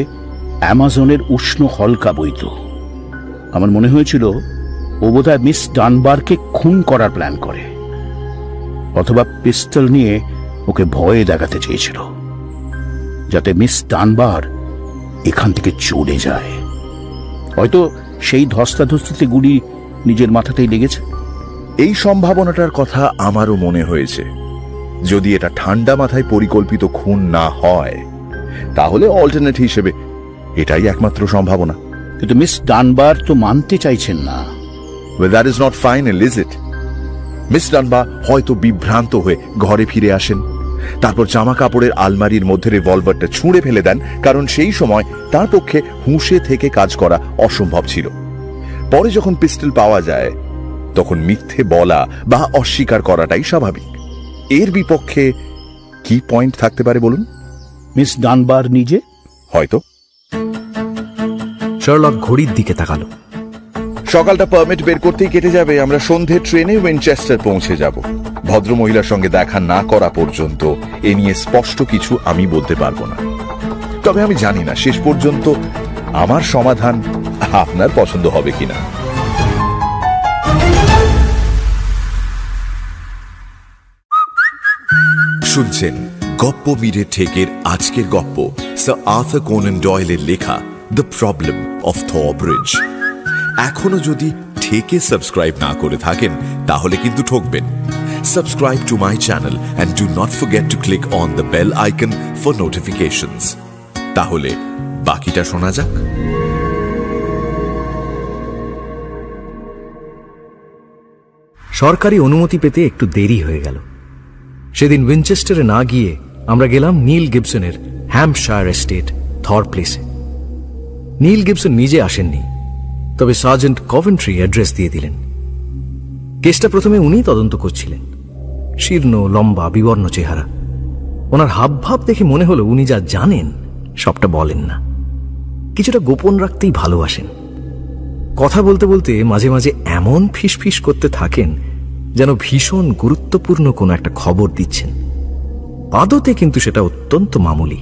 অ্যামাজনের উষ্ণ হলকা বইত। আমার মনে হয়েছিল ও বোধহয় মিস ডানবারকে খুন করার প্ল্যান করে, অথবা পিস্তল নিয়ে ওকে ভয়ে দেখাতে চেয়েছিল, যাতে মিস ডানবার এখান থেকে চলে যায়। হয়তো সেই ধস্তাধস্তিতে গুলি নিজের মাথাতেই লেগেছে। এই সম্ভাবনাটার কথা আমারও মনে হয়েছে। যদি এটা ঠান্ডা মাথায় পরিকল্পিত খুন না হয়, তাহলে অল্টারনেট হিসেবে এটাই একমাত্র সম্ভাবনা। কিন্তু মিস ডানবার তো মানতে চাইছেন না। Well, that is not final, is it? Miss Dunbar হয়তো বিভ্রান্ত হয়ে ঘরে ফিরে আসেন, তারপর জামা কাপড়ের আলমারির মধ্যে রিভলভারটা ছুঁড়ে ফেলে দেন, কারণ সেই সময় তার পক্ষে হুঁশে থেকে কাজ করা অসম্ভব ছিল। পরে যখন পিস্টল পাওয়া যায়, তখন মিথ্যে বলা বা অস্বীকার করাটাই স্বাভাবিক। এর বিপক্ষে কি পয়েন্ট থাকতে পারে বলুন? মিস ডানবার নিজে হয়তো। শার্লক ঘড়ির দিকে তাকালো। সকালটা পারমিট বের করতেই কেটে যাবে। আমরা সন্ধে ট্রেনে উইনচেস্টার পৌঁছে যাব। ভদ্রমহিলার সঙ্গে দেখা না করা পর্যন্ত এ নিয়ে স্পষ্ট কিছু আমি বলতে পারবো না। তবে আমি জানি না শেষ পর্যন্ত আমার সমাধান আপনার পছন্দ হবে কিনা। শুনছেন গপ্পবীরে ঠেকের আজকের গপ্প, স্যার আর্থার কোনান ডয়েলের লেখা the problem of Thar bridge. এখনো যদি ঠেকে সাবস্ক্রাইব না করে থাকেন তাহলে কিন্তু ঠকবেন। Subscribe to my channel and do not forget to click on the bell icon for notifications. তাহলে বাকিটা শোনা যাক। সরকারি অনুমতি পেতে একটু দেরি হয়ে গেল। সেদিন উইনচেস্টারে না গিয়ে আমরা গেলাম নীল গিবসনের হ্যাম্পশায়ার এস্টেট থর প্লেসে। নীল গিবসন নিজে আসেননি, তবে সার্জেন্ট কভেন্ট্রি অ্যাড্রেস দিয়ে দিলেন। কেসটা প্রথমে উনি তদন্ত করছিলেন। শীর্ণ, লম্বা, বিবর্ণ চেহারা। ওনার হাবভাব দেখে মনে হলো উনি যা জানেন সবটা বলেন না, কিছুটা গোপন রাখতেই ভালোবাসেন। কথা বলতে বলতে মাঝে মাঝে এমন ফিসফিস করতে থাকেন যেন ভীষণ গুরুত্বপূর্ণ কোনো একটা খবর দিচ্ছেন। আদতে কিন্তু সেটা অত্যন্ত মামুলি।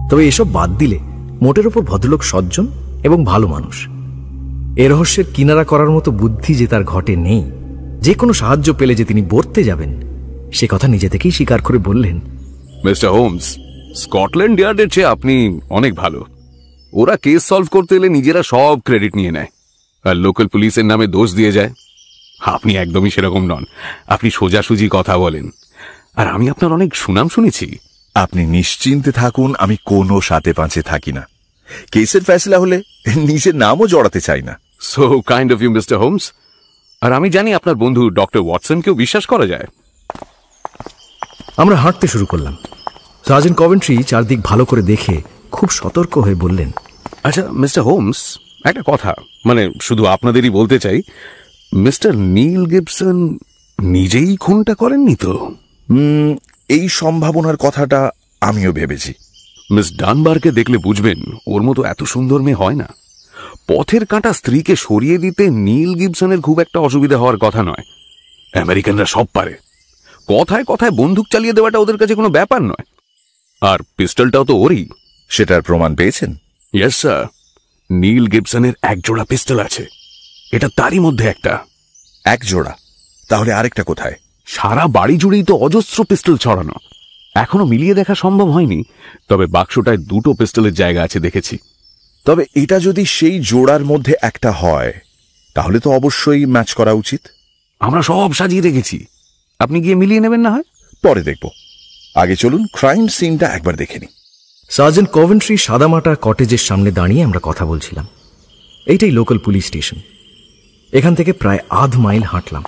তবে এসব বাদ দিলে মোটের ওপর ভদ্রলোক সজ্জন এবং ভালো মানুষ। এ রহস্যের কিনারা করার মতো বুদ্ধি যে তার ঘটে নেই। যে কোনো সাহায্য পেলে যে তিনি বর্তে যাবেন সে কথা নিজে থেকেই স্বীকার করে বললেন, মিস্টার হোমস, স্কটল্যান্ড ইয়ার্ডের চেয়ে আপনি অনেক ভালো। ওরা কেস সলভ করতে এলে নিজেরা সব ক্রেডিট নিয়ে নেয় আর লোকাল পুলিশের নামে দোষ দিয়ে যায়। আপনি একদমই সেরকম নন। আপনি সোজাসুজি কথা বলেন, আর আমি আপনার অনেক সুনাম শুনেছি। আপনি নিশ্চিন্তে থাকুন, আমি কোনো সাথে পাঁচে থাকি না। কেসের ফয়সালা হলে নিজের নামও জড়াতে চাই না। So kind of you mister Holmes. আর আমি জানি আপনার বন্ধু ডক্টর ওয়াটসনকেও বিশ্বাস করা যায়। আমরা হাঁটতে শুরু করলাম। সার্জেন্ট কভেন্ট্রি চারদিক ভালো করে দেখে খুব সতর্ক হয়ে বললেন, আচ্ছা মিস্টার হোমস, একটা কথা, মানে শুধু আপনাদেরই বলতে চাই, মিস্টার নীল গিবসন নিজেই খুনটা করেননি তো? এই সম্ভাবনার কথাটা আমিও ভেবেছি। মিস ডানবারকে দেখলে বুঝবেন ওর মতো এত সুন্দর মেয়ে হয় না। পথের কাঁটা স্ত্রীকে সরিয়ে দিতে নীল গিবসনের খুব একটা অসুবিধা হওয়ার কথা নয়। আমেরিকানরা সব পারে। কথায় কথায় বন্দুক চালিয়ে দেওয়াটা ওদের কাছে কোনো ব্যাপার নয়। আর পিস্টলটাও তো ওরই। সেটার প্রমাণ পেয়েছেন? ইয়েস স্যার, নীল গিবসনের এক জোড়া পিস্টল আছে। এটা তারই মধ্যে একটা। এক জোড়া? তাহলে আরেকটা কোথায়? সারা বাড়ি জুড়েই তো অজস্র পিস্টল ছড়ানো। এখনো মিলিয়ে দেখা সম্ভব হয়নি, তবে বাক্সটায় দুটো পিস্টলের জায়গা আছে দেখেছি। তবে এটা যদি সেই জোড়ার মধ্যে একটা হয় তাহলে তো অবশ্যই ম্যাচ করা উচিত। আমরা সব সাজিয়ে রেখেছি, আপনি গিয়ে মিলিয়ে নেবেন না হয়? পরে দেখব। আগে চলুন ক্রাইম সিনটা একবার দেখে নিই। সার্জেন্ট কভেন্ট্রি সাদামাটা কটেজের সামনে দাঁড়িয়ে আমরা কথা বলছিলাম। এইটাই লোকাল পুলিশ স্টেশন। এখান থেকে প্রায় আধ মাইল হাঁটলাম।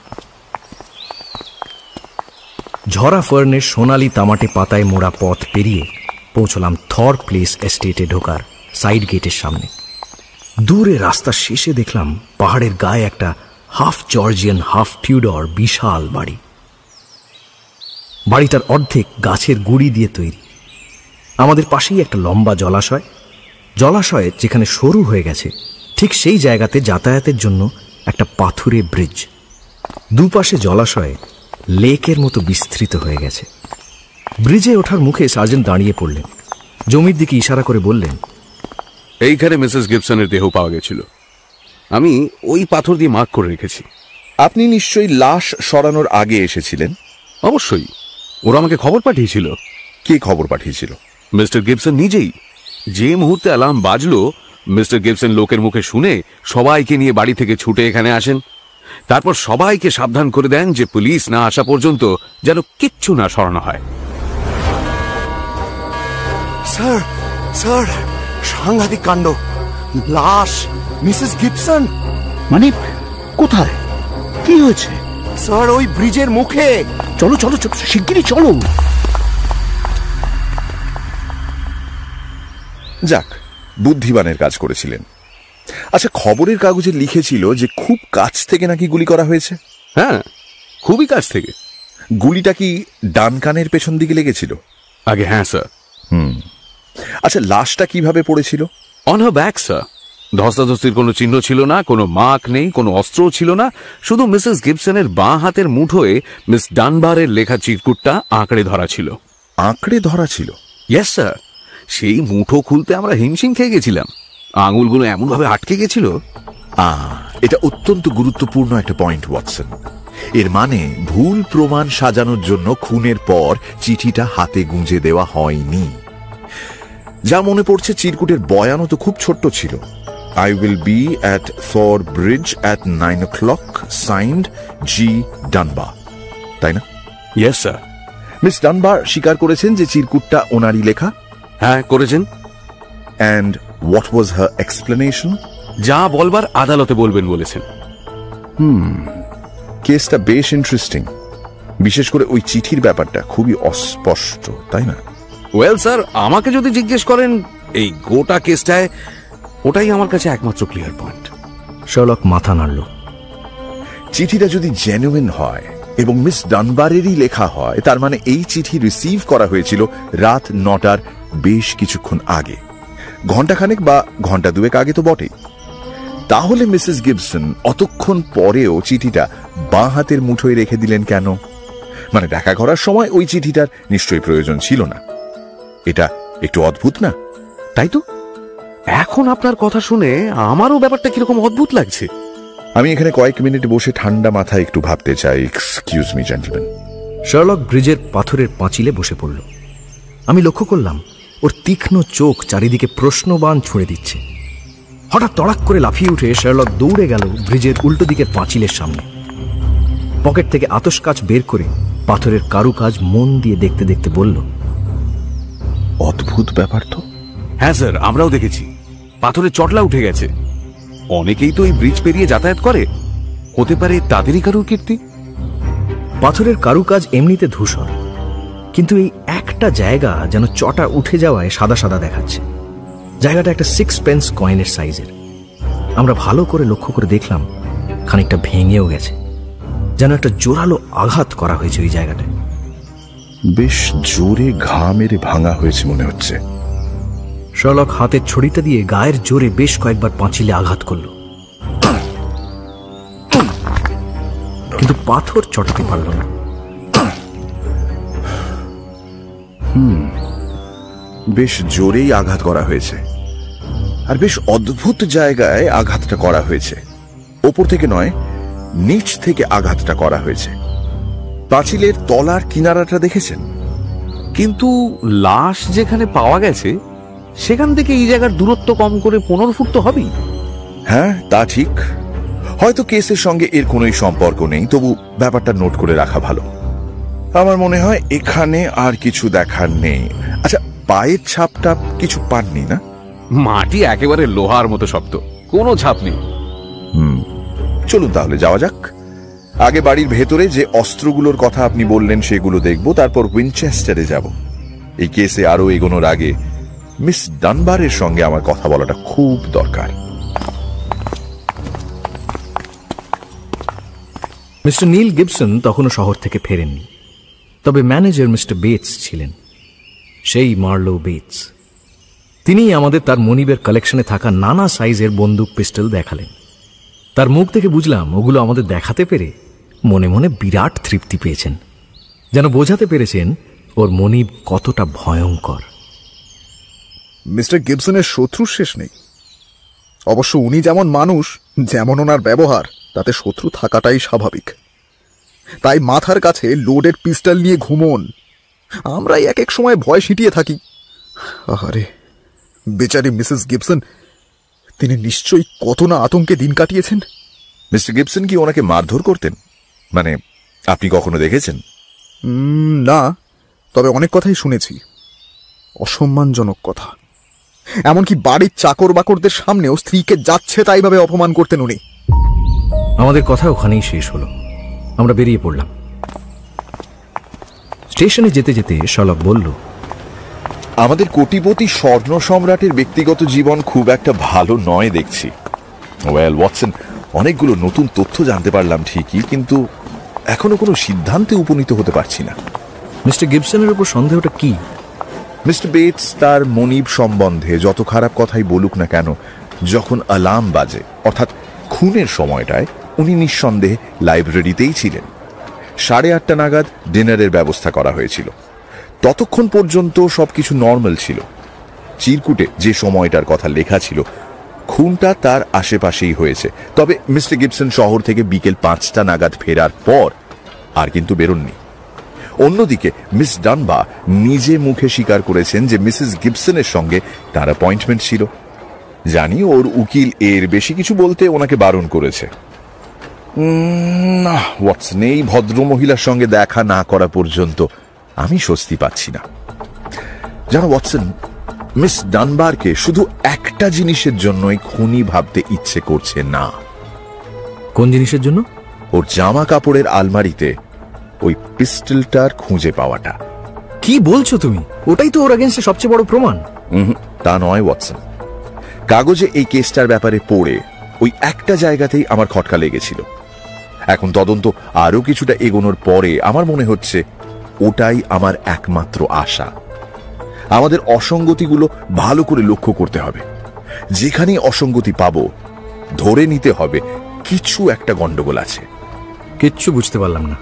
ঝরা ফার্নের সোনালি তামাটে পাতায় মোড়া পথ পেরিয়ে পৌঁছলাম থর প্লেস এস্টেটে ঢোকার সাইড গেটের সামনে। দূরে রাস্তার শেষে দেখলাম পাহাড়ের গায়ে একটা হাফ জর্জিয়ান হাফ টিউডর বিশাল বাড়ি। বাড়িটার অর্ধেক গাছের গুড়ি দিয়ে তৈরি। আমাদের পাশেই একটা লম্বা জলাশয়। জলাশয়ে যেখানে সরু হয়ে গেছে ঠিক সেই জায়গাতে যাতায়াতের জন্য একটা পাথুরে ব্রিজ। দুপাশে জলাশয়ে লেকের মতো বিস্তৃত হয়ে গেছে। ব্রিজে ওঠার মুখে সার্জেন্ট দাঁড়িয়ে পড়লেন। জমির দিকে ইশারা করে বললেন, এইখানে মিসেস গিবসনের দেহ পাওয়া গেছিল। আমি ওই পাথর দিয়ে মার্ক করে রেখেছি। আপনি নিশ্চয়ই লাশ সরানোর আগে এসেছিলেন? অবশ্যই, ওরা আমাকে খবর পাঠিয়েছিল। কে খবর পাঠিয়েছিল? মিস্টার গিবসন নিজেই। যে মুহূর্তে অ্যালার্ম বাজলো, মিস্টার গিবসন লোকের মুখে শুনে সবাইকে নিয়ে বাড়ি থেকে ছুটে এখানে আসেন। তারপর সবাইকে সাবধান করে দেন যে পুলিশ না আসা পর্যন্ত যেন কিচ্ছু না সরানো হয়। স্যার, স্যার, সাংঘাতিক কাণ্ড। লাশ মিসেস গিবসন। মানে কোথায়? কি হয়েছে? স্যার, ওই ব্রিজের মুখে। চলো চলো চলো, শিগগিরই চলো। যাক, বুদ্ধিমানের কাজ করেছিলেন। আচ্ছা, খবরের কাগজে লিখেছিল যে খুব কাছ থেকে নাকি গুলি করা হয়েছে। হ্যাঁ, খুবই কাছ থেকে। গুলিটা কি ডান কানের পেছন দিকে লেগেছিল? আগে হ্যাঁ স্যার। আচ্ছা, লাশটা কিভাবে পড়েছিল? On her back sir. ধস্তাধস্তির কোনো চিহ্ন ছিল না, কোনো মার্ক নেই, কোনো অস্ত্রও ছিল না। শুধু মিসেস গিবসনের বাঁ হাতের মুঠোয় মিস ডানবারের লেখা চিরকুটটা আঁকড়ে ধরা ছিল। আঁকড়ে ধরা ছিল? Yes sir. সেই মুঠো খুলতে আমরা হিমশিম খেয়ে গেছিলাম, আঙুলগুলো এমনভাবে আটকে গেছিল। এটা অত্যন্ত গুরুত্বপূর্ণ একটা পয়েন্ট ওয়াটসন। এর মানে ভুল প্রমাণ সাজানোর জন্য খুনের পর চিঠিটা হাতে গুঁজে দেওয়া হয়নি। যা মনে পড়ছে, চিরকুটের বয়ানও তো খুব ছোট্ট ছিল। I will be at Thor Bridge at 9 o'clock, signed G. Dunbar, তাই না? Yes sir. মিস ডানবার স্বীকার করেছেন যে চিরকুটটা ওনারই লেখা? হ্যাঁ, করেছেন। And what was her explanation? যা বলবার আদালতে বলবেন বলেছেন। কেসটা বেশ ইন্টারেস্টিং, বিশেষ করে ওই চিঠির ব্যাপারটা খুবই অস্পষ্ট, তাই না? ওয়েল স্যার, আমাকে যদি জিজ্ঞেস করেন এই গোটা কেসটায় ওটাই আমার কাছে একমাত্র ক্লিয়ার পয়েন্ট। শার্লক মাথা নাড়ল। চিঠিটা যদি জেনুইন হয় এবং মিস ডানবারেরই লেখা হয়, তার মানে এই চিঠি রিসিভ করা হয়েছিল রাত 9টার বেশ কিছুক্ষণ আগে, ঘন্টাখানেক বা ঘন্টা দুয়েক আগে তো বটেই। তাহলে মিসেস গিবসন অতক্ষণ পরেও চিঠিটা বাঁ হাতের মুঠোয় রেখে দিলেন কেন? মানে দেখা করার সময় ওই চিঠিটার নিশ্চয়ই প্রয়োজন ছিল না। এটা একটু অদ্ভুত না? তাই তো, এখন আপনার কথা শুনে আমারও ব্যাপারটা কিরকম অদ্ভুত লাগছে। আমি এখানে কয়েক মিনিট বসে ঠান্ডা মাথায় একটু ভাবতে চাই। Excuse me gentleman. শার্লক ব্রিজের পাথরের পাঁচিলে বসে পড়ল। আমি লক্ষ্য করলাম ওর তীক্ষ্ণ চোখ চারিদিকে প্রশ্নবাণ ছুঁড়ে দিচ্ছে। হঠাৎ তড়াক করে লাফিয়ে উঠে শার্লক দৌড়ে গেল ব্রিজের উল্টো দিকের পাঁচিলের সামনে। পকেট থেকে আতশকাচ বের করে পাথরের কারুকাজ মন দিয়ে দেখতে দেখতে বলল, অদ্ভুত ব্যাপার তো। হ্যাঁ স্যার, আমরাও দেখেছি। পাথরের চটলা উঠে গেছে। অনেকেই তো এই ব্রিজ পেরিয়ে যাতায়াত করে, হতে পারে তাদেরই কারুর কীর্তি। পাথরের কারুকাজ এমনিতে ধূসর, কিন্তু এই একটা জায়গা যেন চটা উঠে যাওয়ায় সাদা সাদা দেখাচ্ছে। জায়গাটা একটা 6 পেন্স কয়েনের সাইজের। আমরা ভালো করে লক্ষ্য করে দেখলাম খানিকটা ভেঙেও গেছে, যেন একটা জোরালো আঘাত করা হয়েছে ওই জায়গাটায়। বেশ জোরে ঘা মেরে ভাঙা হয়েছে মনে হচ্ছে। শার্লক হাতের ছড়িটা দিয়ে গায়ের জোরে বেশ কয়েকবার পাঁচিলে আঘাত করল, কিন্তু পাথর চটাতে পারল না। বেশ জোরেই আঘাত করা হয়েছে, আর বেশ অদ্ভুত জায়গায় আঘাতটা করা হয়েছে। ওপর থেকে নয়, নিচ থেকে আঘাতটা করা হয়েছে। পাঁচিলের তলার কিনারাটা দেখেছেন? কিন্তু লাশ যেখানে পাওয়া গেছে সেখান থেকে এই জায়গার দূরত্ব কম করে 15 ফুট তো হবেই। হ্যাঁ, তা ঠিক। হয়তো কেসের সঙ্গে এর কোনোই সম্পর্ক নেই, তবু ব্যাপারটা নোট করে রাখা ভালো। আমার মনে হয় এখানে আর কিছু দেখার নেই। আচ্ছা, পায়ের ছাপটা কিছু পাননি না? মাটি একেবারে লোহার মতো শক্ত, কোনো ছাপ নেই। চলুন তাহলে যাওয়া যাক। আগে বাড়ির ভেতরে যে অস্ত্রগুলোর কথা আপনি বললেন সেগুলো দেখব, তারপর উইনচেস্টারে যাব। এই কেসে আরো এগোনোর আগে মিস ডানবারের সঙ্গে আমার কথা বলাটা খুব দরকার। মিস্টার নীল গিবসন তখনও শহর থেকে ফেরেননি, তবে ম্যানেজার মিস্টার বেটস ছিলেন, সেই মার্লো বেটস। তিনি আমাদের তার মনিবের কালেকশনে থাকা নানা সাইজের বন্দুক পিস্টল দেখালেন। তার মুখ থেকে বুঝলাম ওগুলো আমাদের দেখাতে পেরে মনে মনে বিরাট তৃপ্তি পেয়েছেন, যেন বোঝাতে পেরেছেন ওর মনিব কতটা ভয়ঙ্কর। মিস্টার গিবসনের শত্রুর শেষ নেই। অবশ্য উনি যেমন মানুষ, যেমন ওনার ব্যবহার, তাতে শত্রু থাকাটাই স্বাভাবিক। তাই মাথার কাছে লোডেড পিস্টল নিয়ে ঘুমোন। আমরাই এক এক সময় ভয় সিটিয়ে থাকি। আহারে, বেচারি মিসেস গিবসন, তিনি নিশ্চয়ই কত না আতঙ্কে দিন কাটিয়েছেন। মিস্টার গিবসন কি ওনাকে মারধর করতেন? মানে আপনি কখনো দেখেছেন? না, তবে অনেক কথাই শুনেছি, অসম্মানজনক কথা। এমনকি বাড়ির চাকর বাকরদের সামনেও স্ত্রীকে যাচ্ছে তাই ভাবে অপমান করতেন উনি। আমাদের কথা ওখানেই শেষ হলো। আমরা বেরিয়ে পড়লাম। স্টেশনে যেতে যেতে শার্লক বলল, আমাদের কোটিপতি স্বর্ণ সম্রাটের ব্যক্তিগত জীবন খুব একটা ভালো নয় দেখছি। ওয়েল ওয়াটসন, অনেকগুলো নতুন তথ্য জানতে পারলাম ঠিকই, কিন্তু এখনো কোনো সিদ্ধান্তে উপনীত হতে পারছি না। মিস্টার গিবসনের উপর সন্দেহটা কি? মিস্টার বেটস তার মনিব সম্বন্ধে যত খারাপ কথাই বলুক না কেন, যখন অ্যালার্ম বাজে অর্থাৎ খুনের সময়টায় উনি নিঃসন্দেহে লাইব্রেরিতেই ছিলেন। 8:30 নাগাদ ডিনারের ব্যবস্থা করা হয়েছিল। ততক্ষণ পর্যন্ত সবকিছু নর্মাল ছিল। চিরকুটে যে সময়টার কথা লেখা ছিল, খুনটা তার আশেপাশেই হয়েছে। তবে মিস্টার গিবসন শহর থেকে বিকেল 5টা নাগাদ ফেরার পর আর কিন্তু বেরোননি। অন্যদিকে মিস ডানবার নিজে মুখে স্বীকার করেছেন যে মিসেস গিবসনের সঙ্গে তার অ্যাপয়েন্টমেন্ট ছিল। জানি ওর উকিল এর বেশি কিছু বলতে ওনাকে বারণ করেছে। না ওয়াটসন, এই ভদ্র মহিলার সঙ্গে দেখা না করা পর্যন্ত আমি স্বস্তি পাচ্ছি না। জানো ওয়াটসন, মিস ডানবারকে শুধু একটা জিনিসের জন্যই খুনি ভাবতে ইচ্ছে করছে না। কোন জিনিসের জন্য? ওর জামা কাপড়ের আলমারিতে ওই পিস্টলটার খুঁজে পাওয়াটা। কি বলছো তুমি? ওটাই তো ওর এগেইনস্টে সবচেয়ে বড় প্রমাণ। তা নয় ওয়াটসন, কাগজে এই কেসটার ব্যাপারে পড়ে ওই একটা জায়গাতেই আমার খটকা লেগেছিল। এখন তদন্ত আরো কিছুটা এগোনোর পরে আমার মনে হচ্ছে ওটাই আমার একমাত্র আশা। আমাদের অসঙ্গতিগুলো ভালো করে লক্ষ্য করতে হবে। যেখানেই অসঙ্গতি পাবো, ধরে নিতে হবে কিছু একটা গন্ডগোল আছে। কিচ্ছু বুঝতে পারলাম না।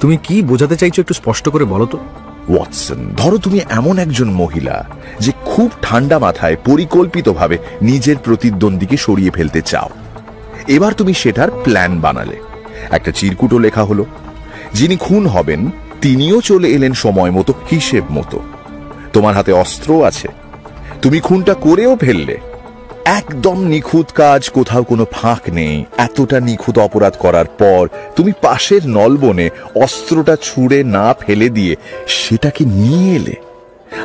তুমি কি বোঝাতে চাইছো একটু স্পষ্ট করে বলো তো। ওয়াটসন, ধরো তুমি এমন একজন মহিলা যে খুব ঠান্ডা মাথায় পরিকল্পিতভাবে নিজের প্রতিদ্বন্দ্বীকে সরিয়ে ফেলতে চাও। এবার তুমি সেটার প্ল্যান বানালে, একটা চিরকুটও লেখা হলো। যিনি খুন হবেন তিনিও চলে এলেন সময় মতো, হিসেব মতো। তোমার হাতে অস্ত্র আছে, তুমি খুনটা করেও ফেললে। একদম নিখুঁত কাজ, কোথাও কোনো ফাঁক নেই। এতটা নিখুঁত অপরাধ করার পর তুমি পাশের নলবনে অস্ত্রটা ছুঁড়ে না ফেলে দিয়ে সেটাকে নিয়ে এলে,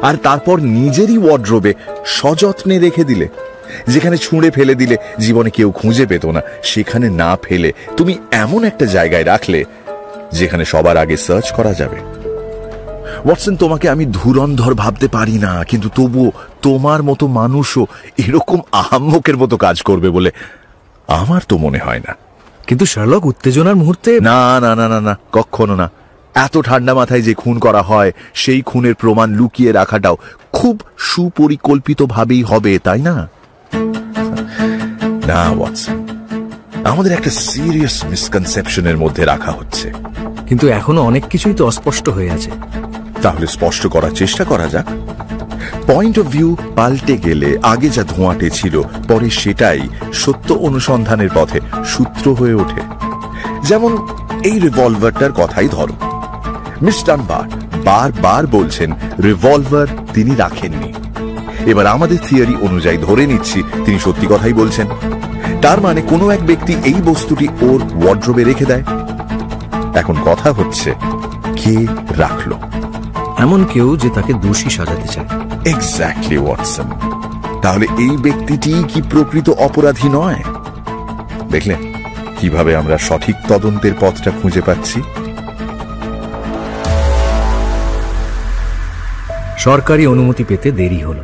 আর তারপর নিজেরই ওয়ার্ড্রোবে সযত্নে রেখে দিলে। যেখানে ছুঁড়ে ফেলে দিলে জীবনে কেউ খুঁজে পেত না, সেখানে না ফেলে তুমি এমন একটা জায়গায় রাখলে যেখানে সবার আগে সার্চ করা যাবে। ওয়াটসন, তোমাকে আমি ধুরন্ধর ভাবতে পারি না, কিন্তু তবুও তোমার মতো মানুষও এরকম আহাম্মকের মতো কাজ করবে বলে আমার তো মনে হয় না। কিন্তু শার্লক, উত্তেজনার মুহূর্তে না না না না না, কখনো না। এত ঠান্ডা মাথায় যে খুন করা হয়, সেই খুনের প্রমাণ লুকিয়ে রাখাটাও খুব সুপরিকল্পিতভাবেই হবে, তাই না? না ওয়াটসন, আমাদের একটা সিরিয়াস মিসকনসেপশনের মধ্যে রাখা হচ্ছে। কিন্তু এখনো অনেক কিছুই তো অস্পষ্ট হয়ে আছে। তাহলে স্পষ্ট করার চেষ্টা করা যাক। পয়েন্ট অফ ভিউ পাল্টে গেলে আগে যা ধোঁয়াটে ছিল, পরে সেটাই সত্য অনুসন্ধানের পথে সূত্র হয়ে ওঠে। যেমন এই রিভলভারটার কথাই ধরো। মিস ডানবার বারবার বলছেন রিভলভার তিনি রাখেননি। এবার আমাদের থিওরি অনুযায়ী ধরে নিচ্ছি তিনি সত্যি কথাই বলছেন। তার মানে কোনো এক ব্যক্তি এই বস্তুটি ওর ওয়ার্ড্রোবে রেখে দেয়। এখন কথা হচ্ছে, কে রাখলো? এমন কেউ যে তাকে দোষী সাজাতে চায়। Exactly Watson. তাহলে এই ব্যক্তিটি কি প্রকৃত অপরাধী নয়? দেখলেন কিভাবে আমরা সঠিক তদন্তের পথটা খুঁজে পাচ্ছি। সরকারি অনুমতি পেতে দেরি হলো।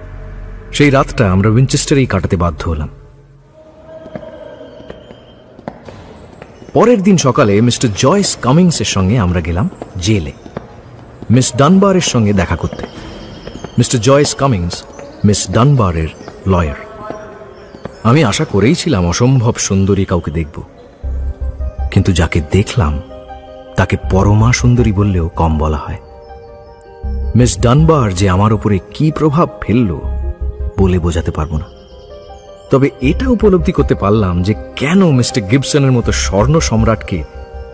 সেই রাতটা আমরা উইনচেস্টারেই কাটাতে বাধ্য হলাম। পরের দিন সকালে মিস্টার জয়েস কামিংসের সঙ্গে আমরা গেলাম জেলে, মিস ডানবারের সঙ্গে দেখা করতে। মিস্টার জয়েস কামিংস মিস ডানবারের লয়ার। আমি আশা করেই ছিলাম অসম্ভব সুন্দরী কাউকে দেখব, কিন্তু যাকে দেখলাম তাকে পরমা সুন্দরী বললেও কম বলা হয়। মিস ডানবার যে আমার উপরে কি প্রভাব ফেলল বলে বোঝাতে পারবো না। তবে এটা উপলব্ধি করতে পারলাম যে কেন মিস্টার গিবসনের মতো স্বর্ণ সম্রাটকে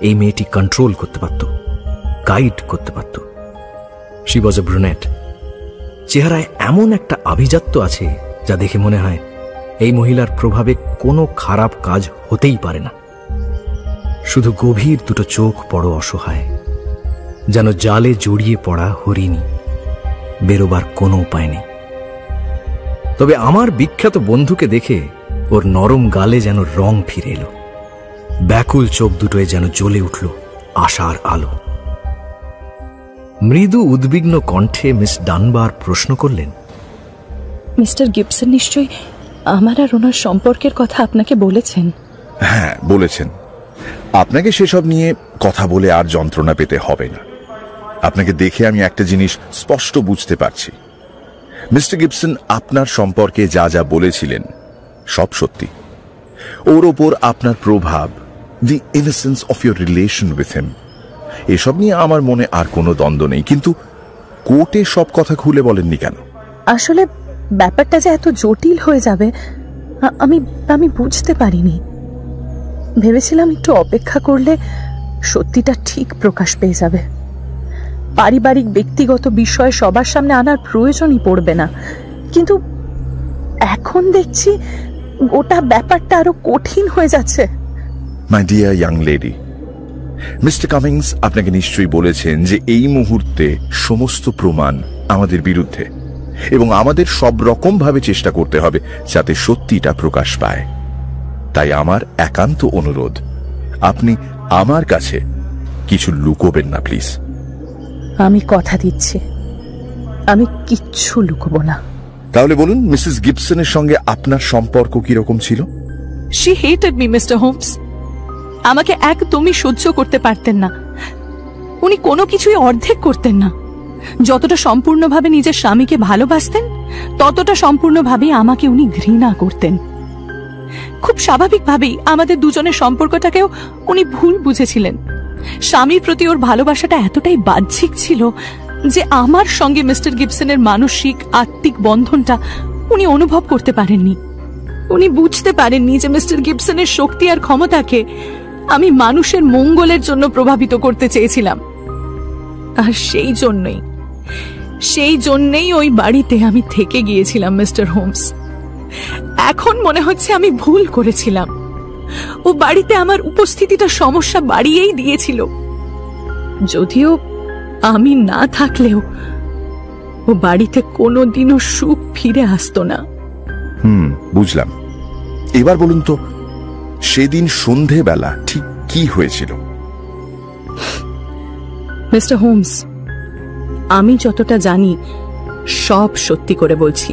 এই মেয়েটি কন্ট্রোল করতে পারত, গাইড করতে পারত। She was A brunette. চেহারায় এমন একটা আভিজাত্য আছে যা দেখে মনে হয় এই মহিলার প্রভাবে কোনো খারাপ কাজ হতেই পারে না। শুধু গভীর দুটো চোখ বড় অসহায়, যেন জালে জড়িয়ে পড়া হরিণী, বেরোবার কোনো উপায় নেই। তবে আমার বিখ্যাত বন্ধুকে দেখে ওর নরম গালে যেন রং ফিরে এলো, ব্যাকুল চোখ দুটোয় যেন জ্বলে উঠল আশার আলো। মৃদু উদ্বিগ্ন কণ্ঠে মিস ডানবার প্রশ্ন করলেন, মিস্টার গিবসন নিশ্চয়ই আমার আর ওনার সম্পর্কের কথা আপনাকে বলেছেন? হ্যাঁ, বলেছেন। আপনাকে সেসব নিয়ে কথা বলে আর যন্ত্রণা পেতে হবে না। আপনাকে দেখে আমি একটা জিনিস স্পষ্ট বুঝতে পারছি। মিস্টার গিবসন আপনার সম্পর্কে যা যা বলেছিলেন সব সত্যি। ওর ওপর আপনার প্রভাব, the innocence of your relation with him, এসব নিয়ে আমার মনে আর কোনো দ্বন্দ্ব নেই। কিন্তু কোর্টে সব কথা খুলে বলেননি কেন? আসলে ব্যাপারটা যে এত জটিল হয়ে যাবে আমি বুঝতে পারিনি। ভেবেছিলাম একটু অপেক্ষা করলে সত্যিটা ঠিক প্রকাশ পেয়ে যাবে। পারিবারিক ব্যক্তিগত বিষয় সবার সামনে আনার প্রয়োজনই পড়বে না। কিন্তু এখন দেখছি গোটা ব্যাপারটা আরো কঠিন হয়ে যাচ্ছে। My dear young lady, mister Cummins আপনাকে নিশ্চয়ই বলেছেন যে এই মুহূর্তে সমস্ত প্রমাণ আমাদের বিরুদ্ধে এবং আমাদের সব রকম ভাবে চেষ্টা করতে হবে যাতে সত্যিটা প্রকাশ পায়। তাই আমার একান্ত অনুরোধ, আপনি আমার কাছে কিছু লুকোবেন না প্লিজ। আমি কথা দিচ্ছি, আমি কিচ্ছু লুকোবো না। তাহলে বলুন, মিসেস গিবসনের সঙ্গে আপনার সম্পর্ক কিরকম ছিল? She hated me mister Holmes. আমাকে একদমই সহ্য করতে পারতেন না। উনি কোনো কিছুই অর্ধেক করতেন না। যতটা সম্পূর্ণভাবে নিজের স্বামীকে ভালোবাসতেন ততটা সম্পূর্ণভাবে আমাকে উনি ঘৃণা করতেন। খুব স্বাভাবিকভাবেই আমাদের দুজনের সম্পর্কটাকেও উনি ভুল বুঝেছিলেন। স্বামীর প্রতি ওর ভালোবাসাটা এতটাই বাহ্যিক ছিল যে আমার সঙ্গে মিস্টার গিবসনের মানসিক আত্মিক বন্ধনটা উনি অনুভব করতে পারেননি। উনি বুঝতে পারেননি যে মিস্টার গিবসনের শক্তি আর ক্ষমতাকে আমি মানুষের মঙ্গলের জন্য প্রভাবিত করতে চেয়েছিলাম। আর সেই জন্যই ওই বাড়িতে আমি থেকে গিয়েছিলাম মিস্টার হোমস। এখন মনে হচ্ছে আমি ভুল করেছিলাম। ও বাড়িতে আমার উপস্থিতিটা সমস্যা বাড়িয়েই দিয়েছিল। যদিও আমি না থাকলেও ও বাড়িতে কোনোদিনও সুখ ফিরে আসতো না। বুঝলাম। এবার বলুন তো, সেদিন সন্ধেবেলা ঠিক কি হয়েছিল? মিস্টার হোমস, আমি যতটা জানি সব সত্যি করে বলছি,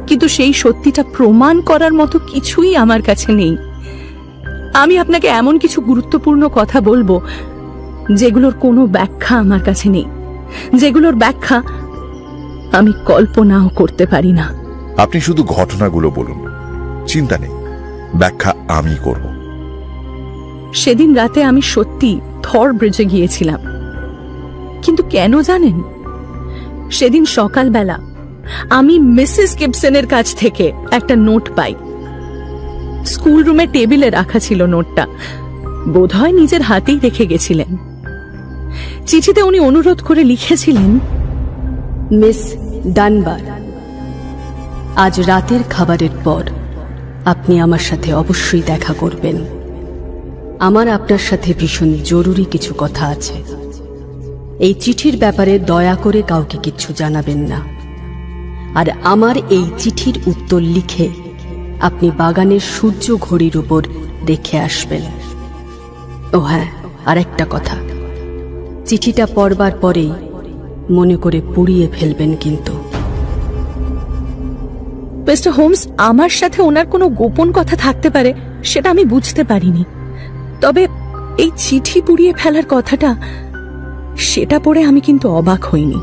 কিন্তু সেই সত্যিটা প্রমাণ করার মতো কিছুই আমার কাছে নেই। আমি আপনাকে এমন কিছু গুরুত্বপূর্ণ কথা বলবো যেগুলোর কোনো ব্যাখ্যা আমার কাছে নেই, যেগুলোর ব্যাখ্যা আমি কল্পনাও করতে পারি না। আপনি শুধু ঘটনাগুলো বলুন, চিন্তা নেই, ব্যাখ্যা আমি করব। সেদিন রাতে আমি সত্যি থর ব্রিজে গিয়েছিলাম, কিন্তু কেন জানেন? সেদিন সকালবেলা আমি মিসেস গিবসনের কাছ থেকে একটা নোট পাই। স্কুল রুমে টেবিলে রাখা ছিল নোটটা। বোধহয় নিজের হাতেই রেখে গেছিলেন। চিঠিতে উনি অনুরোধ করে লিখেছিলেন, মিস ডানবার, আজ রাতের খাবারের পর আপনি আমার সাথে অবশ্যই দেখা করবেন। আমার আপনার সাথে ভীষণ জরুরি কিছু কথা আছে। এই চিঠির ব্যাপারে দয়া করে কাউকে কিচ্ছু জানাবেন না। আর আমার এই চিঠির উত্তর লিখে আপনি বাগানের সূর্য ঘড়ির উপর রেখে আসবেন। ও হ্যাঁ, আর একটা কথা, চিঠিটা পড়বার পরেই মনে করে পুড়িয়ে ফেলবেন কিন্তু। মিস্টার হোমস, আমার সাথে ওনার কোনো গোপন কথা থাকতে পারে সেটা আমি বুঝতে পারিনি। তবে এই চিঠি পুড়িয়ে ফেলার কথাটা, সেটা পড়ে আমি কিন্তু অবাক হইনি।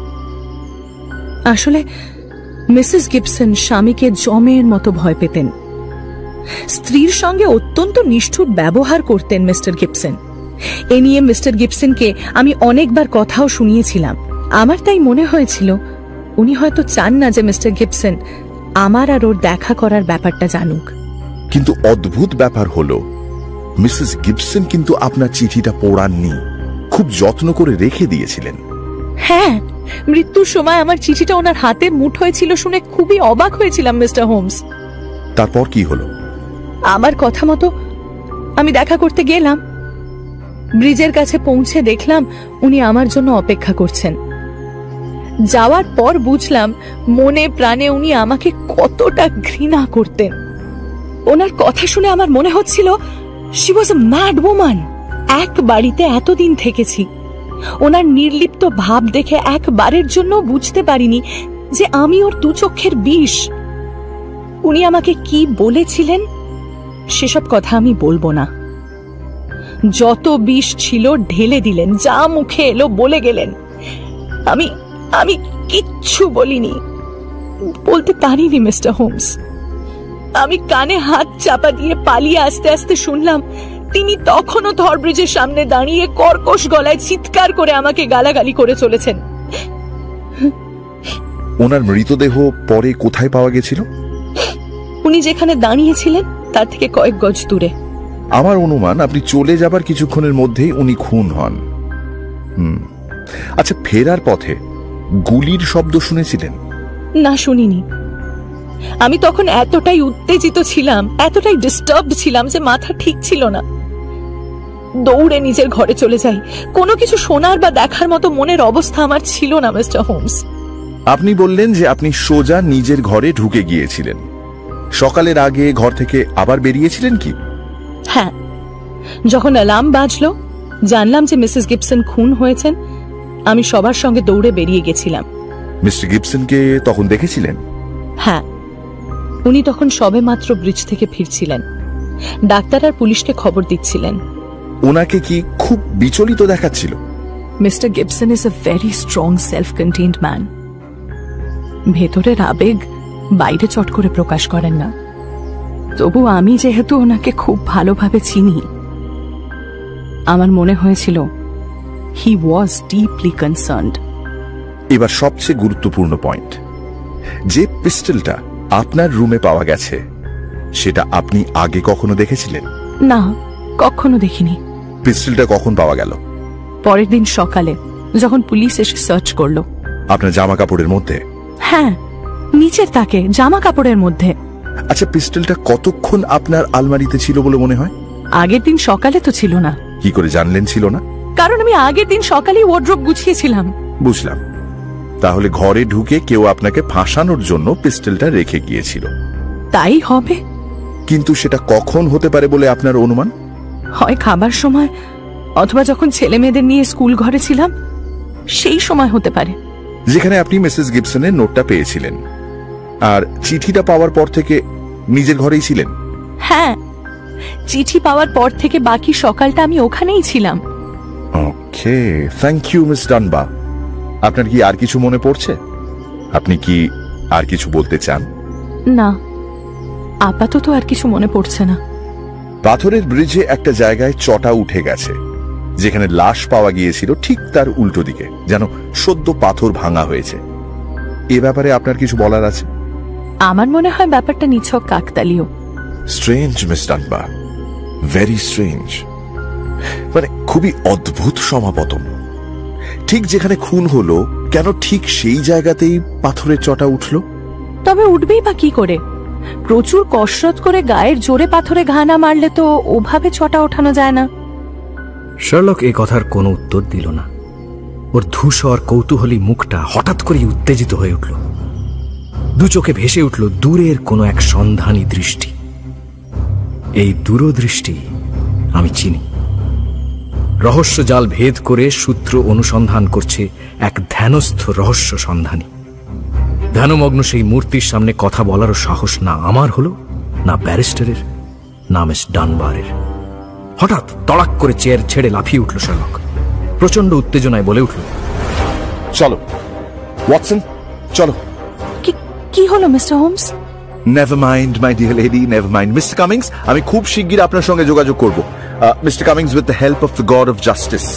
আসলে মিসেস গিবসন স্বামীকে জমের মতো ভয় পেতেন। স্ত্রীর সঙ্গে অত্যন্ত নিষ্ঠুর ব্যবহার করতেন মিস্টার গিবসন। এ নিয়ে মিস্টার গিবসনকে আমি অনেকবার কথাও শুনিয়েছিলাম। আমার তাই মনে হয়েছিল উনি হয়তো চান না যে মিস্টার গিবসন আমার আর ওর দেখা করার ব্যাপারটা জানুক। কিন্তু অদ্ভুত ব্যাপার হলো, মিসেস গিবসন কিন্তু আপনার চিঠিটা পড়াননি, খুব যত্ন করে রেখে দিয়েছিলেন। হ্যাঁ, মৃত্যুর সময় আমার চিঠিটা ওনার হাতের মুঠোয় ছিল শুনে খুবই অবাক হয়েছিলাম মিস্টার হোমস। তারপর কি হলো? আমার কথা মতো আমি দেখা করতে গেলাম। ব্রিজের কাছে পৌঁছে দেখলাম উনি আমার জন্য অপেক্ষা করছেন। যাওয়ার পর বুঝলাম মনে প্রাণে উনি আমাকে কতটা ঘৃণা করতেন। ওনার কথা শুনে আমার মনে হচ্ছিল she was a mad woman. এক বাড়িতে এতদিন থেকেছি, ওনার নির্লিপ্ত ভাব দেখে একবারের জন্য বুঝতে পারিনি যে আমি ওর দু চক্ষের বিষ। উনি আমাকে কি বলেছিলেন সেসব কথা আমি বলবো না। যত বিষ ছিল ঢেলে দিলেন, যা মুখে এলো বলে গেলেন। আমি আমি কিচ্ছু বলিনি, বলতে পারিনি মিস্টার হোমস। আমি কানে হাত চাপা দিয়ে পালিয়ে আস্তে আস্তে শুনলাম তিনি তখনও থর ব্রিজের সামনে দাঁড়িয়ে কর্কশ গলায় চিৎকার করে আমাকে গালাগালি করে চলেছেন। ওনার মৃতদেহ পরে কোথায় পাওয়া গেছিল? উনি যেখানে দাঁড়িয়েছিলেন তার থেকে কয়েক গজ দূরে। আমার অনুমান আপনি চলে যাবার কিছুক্ষণের মধ্যেই উনি খুন হন। আচ্ছা, ফেরার পথে গুলির শব্দ শুনেছিলেন? না, শুনিনি। আমি তখন এতটাই উত্তেজিত ছিলাম, এতটাই ডিস্টার্বড ছিলাম যে মাথা ঠিক ছিল না। দৌড়ে নিজের ঘরে চলে যাই। কোনো কিছু শোনার বা দেখার মতো মনের অবস্থা আমার ছিল না মিস্টার হোমস। আপনি বললেন যে আপনি সোজা নিজের ঘরে ঢুকে গিয়েছিলেন। সকালের আগে ঘর থেকে আবার বেরিয়েছিলেন কি? হ্যাঁ, যখন অ্যালার্ম বাজলো, জানলাম যে মিসেস গিবসন খুন হয়েছেন, আমি সবার সঙ্গে দৌড়ে বেরিয়ে গেছিলাম। মিস্টার গিবসনকে তখন দেখেছিলেন? হ্যাঁ, উনি তখন সবেমাত্র ব্রিজ থেকে ফিরছিলেন। ডাক্তার আর পুলিশকে খবর দিচ্ছিলেন। ওনাকে কি খুব বিচলিত দেখাচ্ছিল? Mister Gibson is a very strong self contained man. ভেতরের আবেগ বাইরে চট করে প্রকাশ করেন না। তবু আমি যেহেতু ওনাকে খুব ভালোভাবে চিনি, আমার মনে হয়েছিল হি ওয়াজ ডিপলি কনসার্নড। এবার সবচেয়ে গুরুত্বপূর্ণ পয়েন্ট, যে পিস্টলটা আপনার রুমে পাওয়া গেছে সেটা আপনি আগে কখনো দেখেছিলেন? না, কখনো দেখিনি। পিস্টলটা কখন পাওয়া গেল? পরের দিন সকালে, যখন পুলিশ এসে সার্চ করলো। আপনার জামা কাপড়ের মধ্যে? হ্যাঁ, নিচের তাকে জামা কাপড়ের মধ্যে। আচ্ছা, পিস্টলটা কতক্ষণ আপনার আলমারিতে ছিল বলে মনে হয়? আগের দিন সকালে তো ছিল না। কি করে জানলেন ছিল না? কারণ আমি আগের দিন সকালেই ওয়ার্ড্রোব গুছিয়েছিলাম। বুঝলাম। তাহলে ঘরে ঢুকে কেউ আপনাকে ফাঁসানোর জন্য পিস্টলটা রেখে গিয়েছিল। তাই হবে। কিন্তু সেটা কখন হতে পারে বলে আপনার অনুমান? হয় খাবার সময়, অথবা যখন ছেলে মেয়েদের নিয়ে স্কুল ঘরে ছিলাম সেই সময় হতে পারে। যেখানে আপনি মিসেস গিবসনের নোটটা পেয়েছিলেন আর চিঠিটা পাওয়ার পর থেকে নিজের ঘরেই ছিলেন? হ্যাঁ, চিঠি পাওয়ার পর থেকে বাকি সকালটা আমি ওখানেই ছিলাম। ওকে, থ্যাংক ইউ মিস ডানবা। আপনার কি আর কিছু মনে পড়ছে? আপনি কি আর কিছু বলতে চান? না, আপাতত আর কিছু মনে পড়ছে না। পাথরের ব্রিজে একটা জায়গায় চটা উঠে গেছে, যেখানে লাশ পাওয়া গিয়েছিল ঠিক তার উল্টো দিকে, যেন সদ্য পাথর ভাঙা হয়েছে। এ ব্যাপারে আপনার কিছু বলার আছে? আমার মনে হয় ব্যাপারটা নিছক কাকতালীয়। Strange miss Dunbar, very strange. মানে খুবই অদ্ভুত সমাপতন। ঠিক যেখানে খুন হলো, কেন ঠিক সেই জায়গাতেই পাথরের চটা উঠল? তবে উঠবেই বা কি করে? প্রচুর কসরত করে গায়ের জোরে পাথরে ঘা না মারলে তো ওভাবে চটা ওঠানো যায় না। শার্লক এই কথার কোনো উত্তর দিল না। ওর ধূসর কৌতূহলী মুখটা হঠাৎ করে উত্তেজিত হয়ে উঠল। দু চোখে ভেসে উঠল দূরের কোনো এক সন্ধানী দৃষ্টি। এই দূরদৃষ্টি আমি চিনি। রহস্য জাল ভেদ করে সূত্র অনুসন্ধান করছে এক ধ্যানস্থ রহস্য সন্ধানী। ধ্যানমগ্ন সেই মূর্তির সামনে কথা বলারও সাহস না আমার হলো, না ব্যারিস্টারের, না মিস ডানবারের। হঠাৎ তড়াক করে চেয়ার ছেড়ে লাফিয়ে উঠল শার্লক। প্রচন্ড উত্তেজনায় বলে উঠল, চলো ওয়াটসন, চলো। কি হলো mister Holmes? Never mind my dear lady, never mind. Mister Cummings, আমি খুব শিগগির আপনার সঙ্গে যোগাযোগ করব। Mister Cummings, with the help of the god of justice,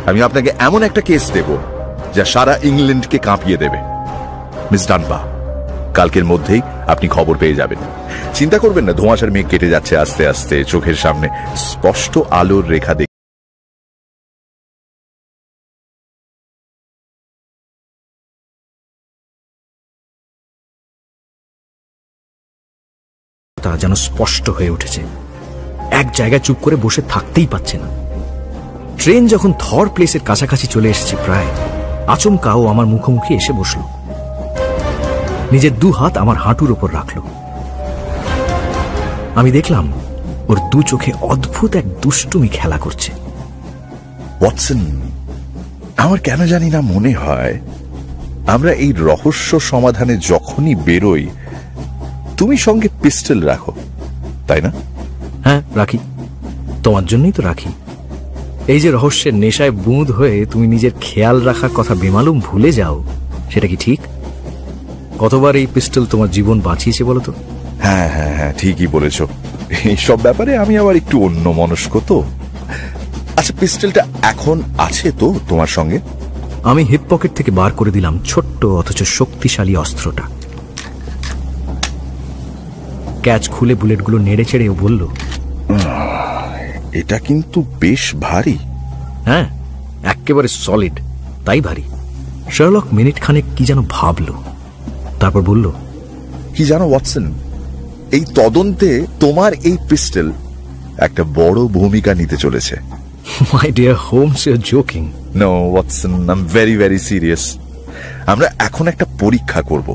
আমি আপনাকে এমন একটা কেস দেব যা সারা ইংল্যান্ডকে কাঁপিয়ে দেবে। মিস ডানবা, কালকের মধ্যেই আপনি খবর পেয়ে যাবেন। চিন্তা করবেন না, ধোঁয়াশার মেঘ কেটে যাচ্ছে আস্তে আস্তে, চোখের সামনে স্পষ্ট আলোর রেখা দেখে তা যেন স্পষ্ট হয়ে উঠেছে। এক জায়গায় চুপ করে বসে থাকতেই পাচ্ছে না। ট্রেন যখন থর প্লেসের কাছাকাছি চলে এসেছে প্রায়, আচমকা ও আমার মুখোমুখি এসে বসল। নিজের দু হাত আমার হাঁটুর উপর রাখল। আমি দেখলাম ওর দু চোখে অদ্ভুত এক দুষ্টুমি খেলা করছে। ওয়াটসন, আমার কেন জানি না মনে হয় আমরা এই রহস্য সমাধানে যখনই বেরোই তুমি সঙ্গে পিস্টল রাখো, তাই না? হ্যাঁ, রাখি। তোমার জন্যই তো রাখি। এই যে রহস্যের নেশায় বুঁদ হয়ে তুমি নিজের খেয়াল রাখার কথা বেমালুম ভুলে যাও, সেটা কি ঠিক? কতবার এই পিস্টল তোমার জীবন বাঁচিয়েছে বলো তো? হ্যাঁ হ্যাঁ হ্যাঁ, ঠিকই বলেছ। এইসব ব্যাপারে আমি আবার একটু অন্য মনস্ক তো। আচ্ছা, পিস্টলটা এখন আছে তো তোমার সঙ্গে? আমি হিপ পকেট থেকে বার করে দিলাম ছোট্ট অথচ শক্তিশালী অস্ত্রটা। ক্যাচ খুলে বুলেটগুলো নেড়ে চেড়েও বলল, এটা কিন্তু বেশ ভারী। হ্যাঁ, একেবারে সলিড, তাই ভারী। শার্লক মিনিট খানেক কি যেন ভাবল, তারপর বলল, কি জানো ওয়াটসন, এই তদন্তে তোমার এই পিস্টল একটা বড় ভূমিকা নিতে চলেছে। My dear Holmes, you are joking. No Watson, I am very very serious. আমরা এখন একটা পরীক্ষা করব।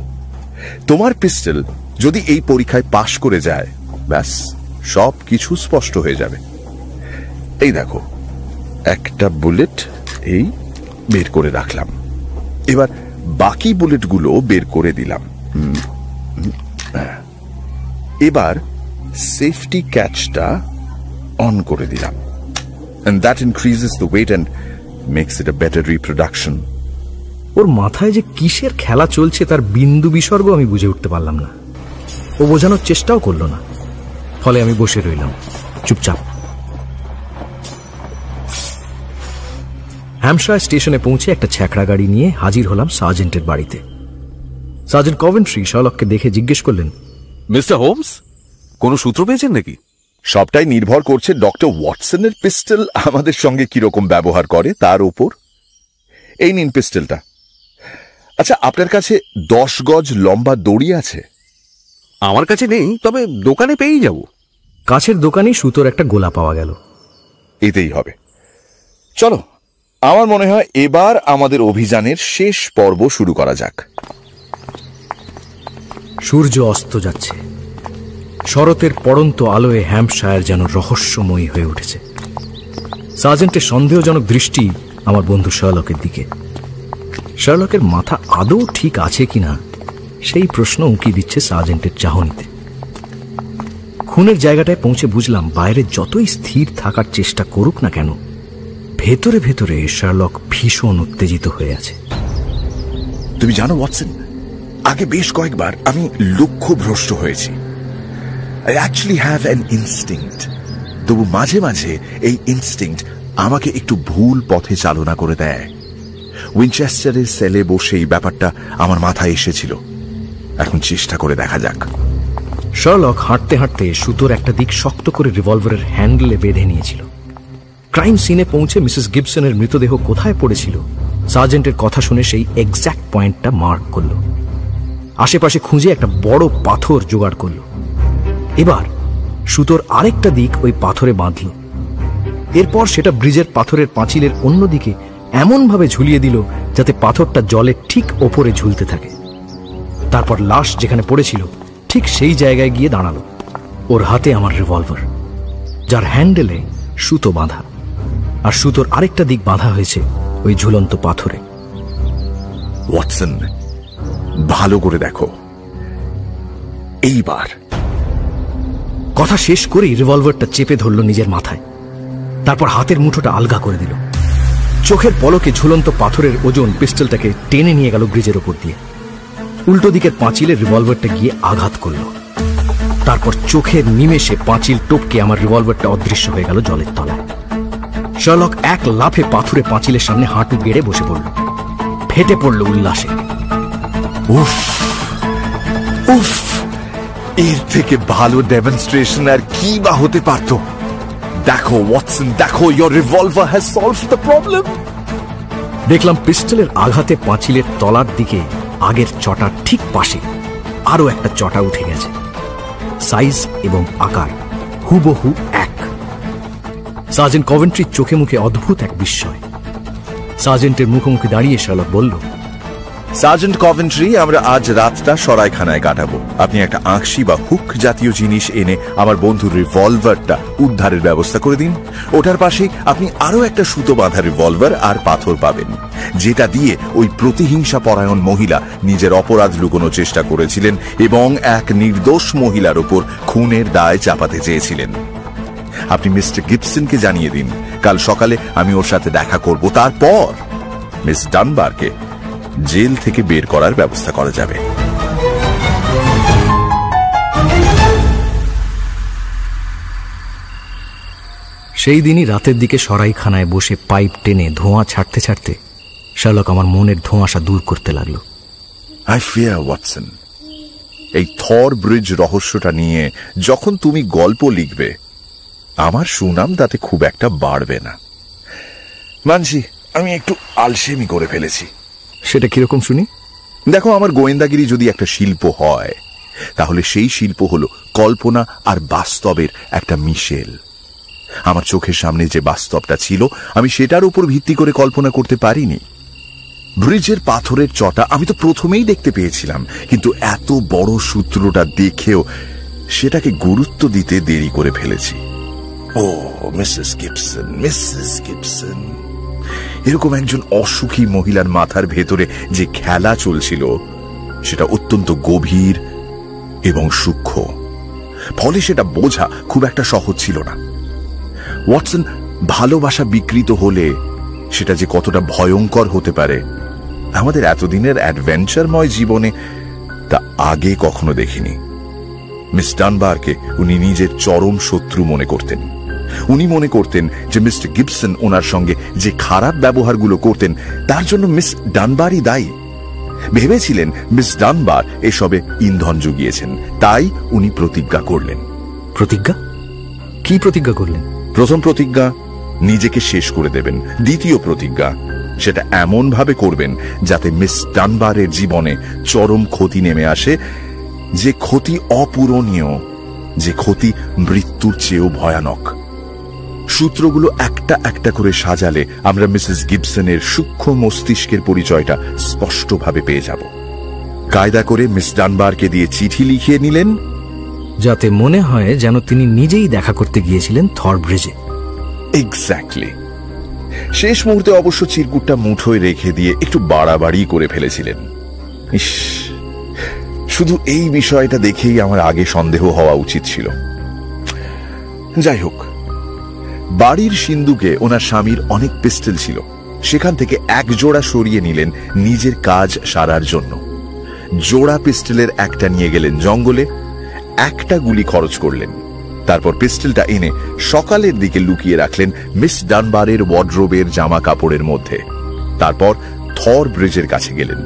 তোমার পিস্টল যদি এই পরীক্ষায় পাশ করে যায়, ব্যাস সব কিছু স্পষ্ট হয়ে যাবে। এই দেখো, একটা বুলেট এই বের করে রাখলাম, এবার বাকি বুলেটগুলো বের করে দিলাম। এবার সেফটি ক্যাচটা অন করে দিলাম, and that increases the weight and makes it a better reproduction. ওর মাথায় যে কিসের খেলা চলছে তার বিন্দু বিসর্গ আমি বুঝে উঠতে পারলাম না। ও বোঝানোর চেষ্টাও করল না, ফলে আমি বসে রইলাম চুপচাপ। হ্যাম্পশায়ার স্টেশনে পৌঁছে একটা ছ্যাকড়া গাড়ি নিয়ে হাজির হলাম সার্জেন্টের বাড়িতে। সার্জেন্ট কভেন্ট্রি শার্লককে দেখে জিজ্ঞেস করলেন, মিস্টার হোমস, কোনো সূত্র পেয়েছেন নাকি? সবটাই নির্ভর করছে ডক্টর ওয়াটসনের পিস্টল আমাদের সঙ্গে কিরকম ব্যবহার করে তার উপর। এই নিন পিস্টলটা। আচ্ছা, আপনার কাছে 10 গজ লম্বা দড়ি আছে? আমার কাছে নেই, তবে দোকানে পেয়েই যাব। কাছের দোকানেই সুতোর একটা গোলা পাওয়া গেল। এতেই হবে। চলো, আমার মনে হয় এবার আমাদের অভিযানের শেষ পর্ব শুরু করা যাক। সূর্য অস্ত যাচ্ছে। শরতের পড়ন্ত আলোয় হ্যাম্পশায়ার যেন রহস্যময়ী হয়ে উঠেছে। সার্জেন্টের সন্দেহজনক দৃষ্টি আমার বন্ধু শার্লকের দিকে। শার্লকের মাথা আদৌ ঠিক আছে কিনা সেই প্রশ্ন উঁকি দিচ্ছে সার্জেন্টের চাহনিতে। খুনের জায়গাটায় পৌঁছে বুঝলাম, বাইরে যতই স্থির থাকার চেষ্টা করুক না কেন, ভেতরে ভেতরে শার্লক ভীষণ উত্তেজিত হয়ে আছে। তুমি জানো ওয়াটসন, আগে বেশ কয়েকবার আমি লক্ষ্যভ্রষ্ট হয়েছি। I actually have an instinct. তবু মাঝে মাঝে এই ইনস্টিংক্ট আমাকে একটু ভুল পথে চালনা করে দেয়। উইনচেস্টারের সেলে বসে এই ব্যাপারটা আমার মাথায় এসেছিল। এখন চেষ্টা করে দেখা যাক। শার্লক হাঁটতে হাঁটতে সুতোর একটা দিক শক্ত করে রিভলভারের হ্যান্ডেলে বেঁধে নিয়েছিল। ক্রাইম সিনে পৌঁছে মিসেস গিবসনের মৃতদেহ কোথায় পড়েছিল সার্জেন্টের কথা শুনে সেই এক্স্যাক্ট পয়েন্টটা মার্ক করল। আশেপাশে খুঁজে একটা বড় পাথর জোগাড় করল। এবার সুতোর আরেকটা দিক ওই পাথরে বাঁধল। এরপর সেটা ব্রিজের পাথরের পাঁচিলের অন্যদিকে এমনভাবে ঝুলিয়ে দিল যাতে পাথরটা জলের ঠিক ওপরে ঝুলতে থাকে। তারপর লাশ যেখানে পড়েছিল ঠিক সেই জায়গায় গিয়ে দাঁড়ালো। ওর হাতে আমার রিভলভার, যার হ্যান্ডেলে সুতো বাঁধা, আর সুতোর আরেকটা দিক বাঁধা হয়েছে ওই ঝুলন্ত পাথরে। ওয়াটসন, ভালো করে দেখো এইবার। কথা শেষ করেই রিভলভারটা চেপে ধরল নিজের মাথায়, তারপর হাতের মুঠোটা আলগা করে দিল। চোখের পলকে ঝুলন্ত পাথরের ওজন পিস্টলটাকে টেনে নিয়ে গেল ব্রিজের ওপর দিয়ে। উল্টো দিকের পাঁচিলে রিভলভারটা গিয়ে আঘাত করল। তারপর চোখের নিমেষে পাঁচিল টপকে আমার রিভলভারটা অদৃশ্য হয়ে গেল জলের তলায়। শার্লক এক লাফে পাথুরে পাঁচিলের সামনে হাঁটু গেড়ে বসে পড়ল, ফেটে পড়ল উল্লাসে। উফ উফ, এর থেকে ভালো ডেমনস্ট্রেশন আর কি বা হতে পারত। দেখো ওয়াটসন, দেখো, your revolver has solved the problem. দেখলাম পিস্টলের আঘাতে পাঁচিলের তলার দিকে আগের চটার ঠিক পাশে আরো একটা চটা উঠে গেছে। সাইজ এবং আকার হুবহু এক। সার্জেন্ট কভেন্ট্রির চোখে মুখে অদ্ভুত এক বিস্ময়। সার্জেন্টের মুখোমুখি দাঁড়িয়ে শার্লক বলল, সার্জেন্ট কভেন্ট্রি, আমরা আজ রাতটা সরাইখানায় কাটাবো। আপনি একটা আঁকশি বা হুক জাতীয় জিনিস এনে আমার বন্ধুর রিভলভারটা উদ্ধারের ব্যবস্থা করে দিন। ওটার পাশেই আপনি আরো একটা সুতো বাঁধা রিভলভার আর পাথর পাবেন, যেটা দিয়ে ওই প্রতিহিংসা পরায়ণ মহিলা নিজের অপরাধ লুকোনোর চেষ্টা করেছিলেন এবং এক নির্দোষ মহিলার ওপর খুনের দায় চাপাতে চেয়েছিলেন। আপনি মিস্টার গিবসনকে জানিয়ে দিন কাল সকালে আমি ওর সাথে দেখা করব। তারপর মিস ডানবারকে জেল থেকে বের করার ব্যবস্থা করা যাবে। সেই দিনই রাতের দিকে সরাইখানায় বসে পাইপ টেনে ধোঁয়া ছাড়তে ছাড়তে শার্লক আমার মনের ধোঁয়াশা দূর করতে লাগলো। আই ফিয়ার ওয়াটসন, এই থর ব্রিজ রহস্যটা নিয়ে যখন তুমি গল্প লিখবে আমার সুনাম তাতে খুব একটা বাড়বে না। মানছি আমি একটু আলসেমি করে ফেলেছি। সেটা কিরকম শুনি? দেখো, আমার গোয়েন্দাগিরি যদি একটা শিল্প হয় তাহলে সেই শিল্প হলো কল্পনা আর বাস্তবের একটা মিশেল। আমার চোখের সামনে যে বাস্তবটা ছিল আমি সেটার উপর ভিত্তি করে কল্পনা করতে পারিনি। ব্রিজের পাথরের চটা আমি তো প্রথমেই দেখতে পেয়েছিলাম, কিন্তু এত বড় সূত্রটা দেখেও সেটাকে গুরুত্ব দিতে দেরি করে ফেলেছি। ও মিসেস গিবসন, মিসেস গিবসন, এরকম একজন অসুখী মহিলার মাথার ভেতরে যে খেলা চলছিল সেটা অত্যন্ত গভীর এবং সূক্ষ্ম, ফলে সেটা বোঝা খুব একটা সহজ ছিল না। ওয়াটসন, ভালোবাসা বিকৃত হলে সেটা যে কতটা ভয়ঙ্কর হতে পারে আমাদের এতদিনের অ্যাডভেঞ্চারময় জীবনে তা আগে কখনো দেখিনি। মিস ডানবারকে উনি নিজের চরম শত্রু মনে করতেন। উনি মনে করতেন যে মিস্টার গিবসন ওনার সঙ্গে যে খারাপ ব্যবহারগুলো করতেন তার জন্য মিস ডানবারই দায়ী। ভেবেছিলেন মিস ডানবার এসবে ইন্ধন জুগিয়েছেন, তাই উনি প্রতিজ্ঞা করলেন। প্রতিজ্ঞা? কি প্রতিজ্ঞা করলেন? প্রথম প্রতিজ্ঞা, নিজেকে শেষ করে দেবেন। দ্বিতীয় প্রতিজ্ঞা, সেটা এমন ভাবে করবেন যাতে মিস ডানবারের জীবনে চরম ক্ষতি নেমে আসে, যে ক্ষতি অপূরণীয়, যে ক্ষতি মৃত্যুর চেয়েও ভয়ানক। সূত্রগুলো একটা একটা করে সাজালে আমরা মিসেস গিবসনের সূক্ষ্ম মস্তিষ্কের পরিচয়টা স্পষ্টভাবে পেয়ে যাব। কায়দা করে মিস ডানবারকে দিয়ে চিঠি লিখিয়ে নিলেন, যাতে মনে হয় যেন তিনি নিজেই দেখা করতে গিয়েছিলেন থর ব্রিজে। এক্স্যাক্টলি। শেষ মুহূর্তে অবশ্য চিরকুটটা মুঠোয় রেখে দিয়ে একটু বাড়াবাড়ি করে ফেলেছিলেন। ইস, শুধু এই বিষয়টা দেখেই আমার আগে সন্দেহ হওয়া উচিত ছিল। যাই হোক, বাড়ির সিন্দুকে ওনার স্বামীর অনেক পিস্টল ছিল, সেখান থেকে এক জোড়া সরিয়ে নিলেন নিজের কাজ সারার জন্য। জোড়া পিস্টলের একটা নিয়ে গেলেন জঙ্গলে, একটা গুলি খরচ করলেন। তারপর পিস্টলটা এনে সকালের দিকে লুকিয়ে রাখলেন মিস ডানবারের ওয়ার্ডরোবের জামা কাপড়ের মধ্যে। তারপর থর ব্রিজের কাছে গেলেন।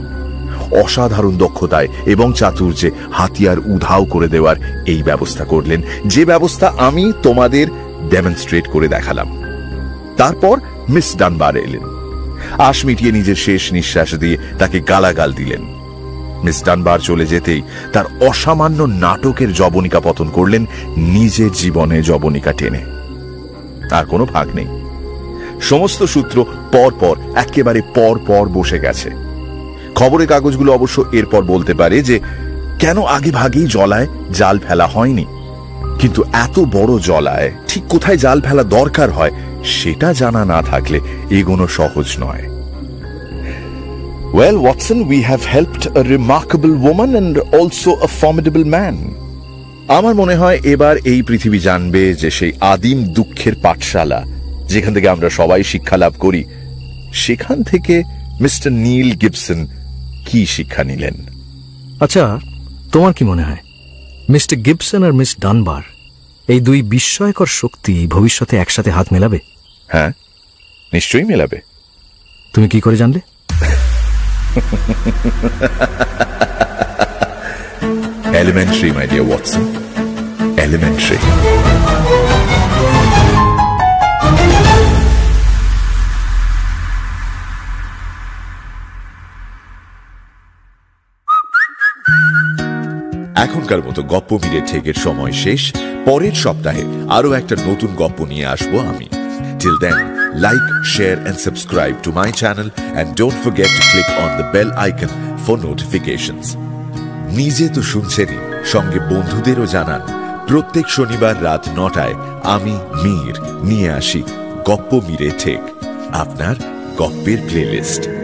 অসাধারণ দক্ষতায় এবং চাতুর্যে হাতিয়ার উধাও করে দেওয়ার এই ব্যবস্থা করলেন, যে ব্যবস্থা আমি তোমাদের ডেমনস্ট্রেট করে দেখালাম। তারপর মিস ডানবার এলেন। আশ মিটিয়ে নিজের শেষ নিঃশ্বাস দিয়ে তাকে গালাগাল দিলেন। মিস ডানবার চলে যেতেই তার অসামান্য নাটকের জবনিকা পতন করলেন নিজের জীবনে জবনিকা টেনে। আর কোনো ভাগ নেই। সমস্ত সূত্র পর পর একেবারে পর পর বসে গেছে। খবরের কাগজগুলো অবশ্য এরপর বলতে পারে যে কেন আগে ভাগেই জলায় জাল ফেলা হয়নি, কিন্তু এত বড় জলায় ঠিক কোথায় জাল ফেলা দরকার হয় সেটা জানা না থাকলে এগোনো সহজ নয়। Well, Watson, we have helped a remarkable woman and also a formidable man. আমার মনে হয় এবার এই পৃথিবী জানবে যে সেই আদিম দুঃখের পাঠশালা যেখান থেকে আমরা সবাই শিক্ষা লাভ করি, সেখান থেকে মিস্টার নীল গিবসন কি শিক্ষা নিলেন। আচ্ছা, তোমার কি মনে হয় মিস্টার গিবসন আর মিস ডানবার এই দুই বিস্ময়কর শক্তি ভবিষ্যতে একসাথে হাত মেলাবে? হ্যাঁ, নিশ্চয়ই মেলাবে। তুমি কি করে জানলে? Elementary, my dear Watson. Elementary. এখনকার মতো গপ্প মিলে ঠেকের সময় শেষ। পরের সপ্তাহে আরো একটা নতুন গপ্প নিয়ে আসবো আমি। Till then, like, share and subscribe to my channel and don't forget to click on the bell icon for notifications. নিজে তো শুনছেনই, সঙ্গে বন্ধুদেরও জানান। প্রত্যেক শনিবার রাত 9টায় আমি মীর নিয়ে আসি গপ্প মীরে ঠেক, আপনার গপ্পের প্লেলিস্ট।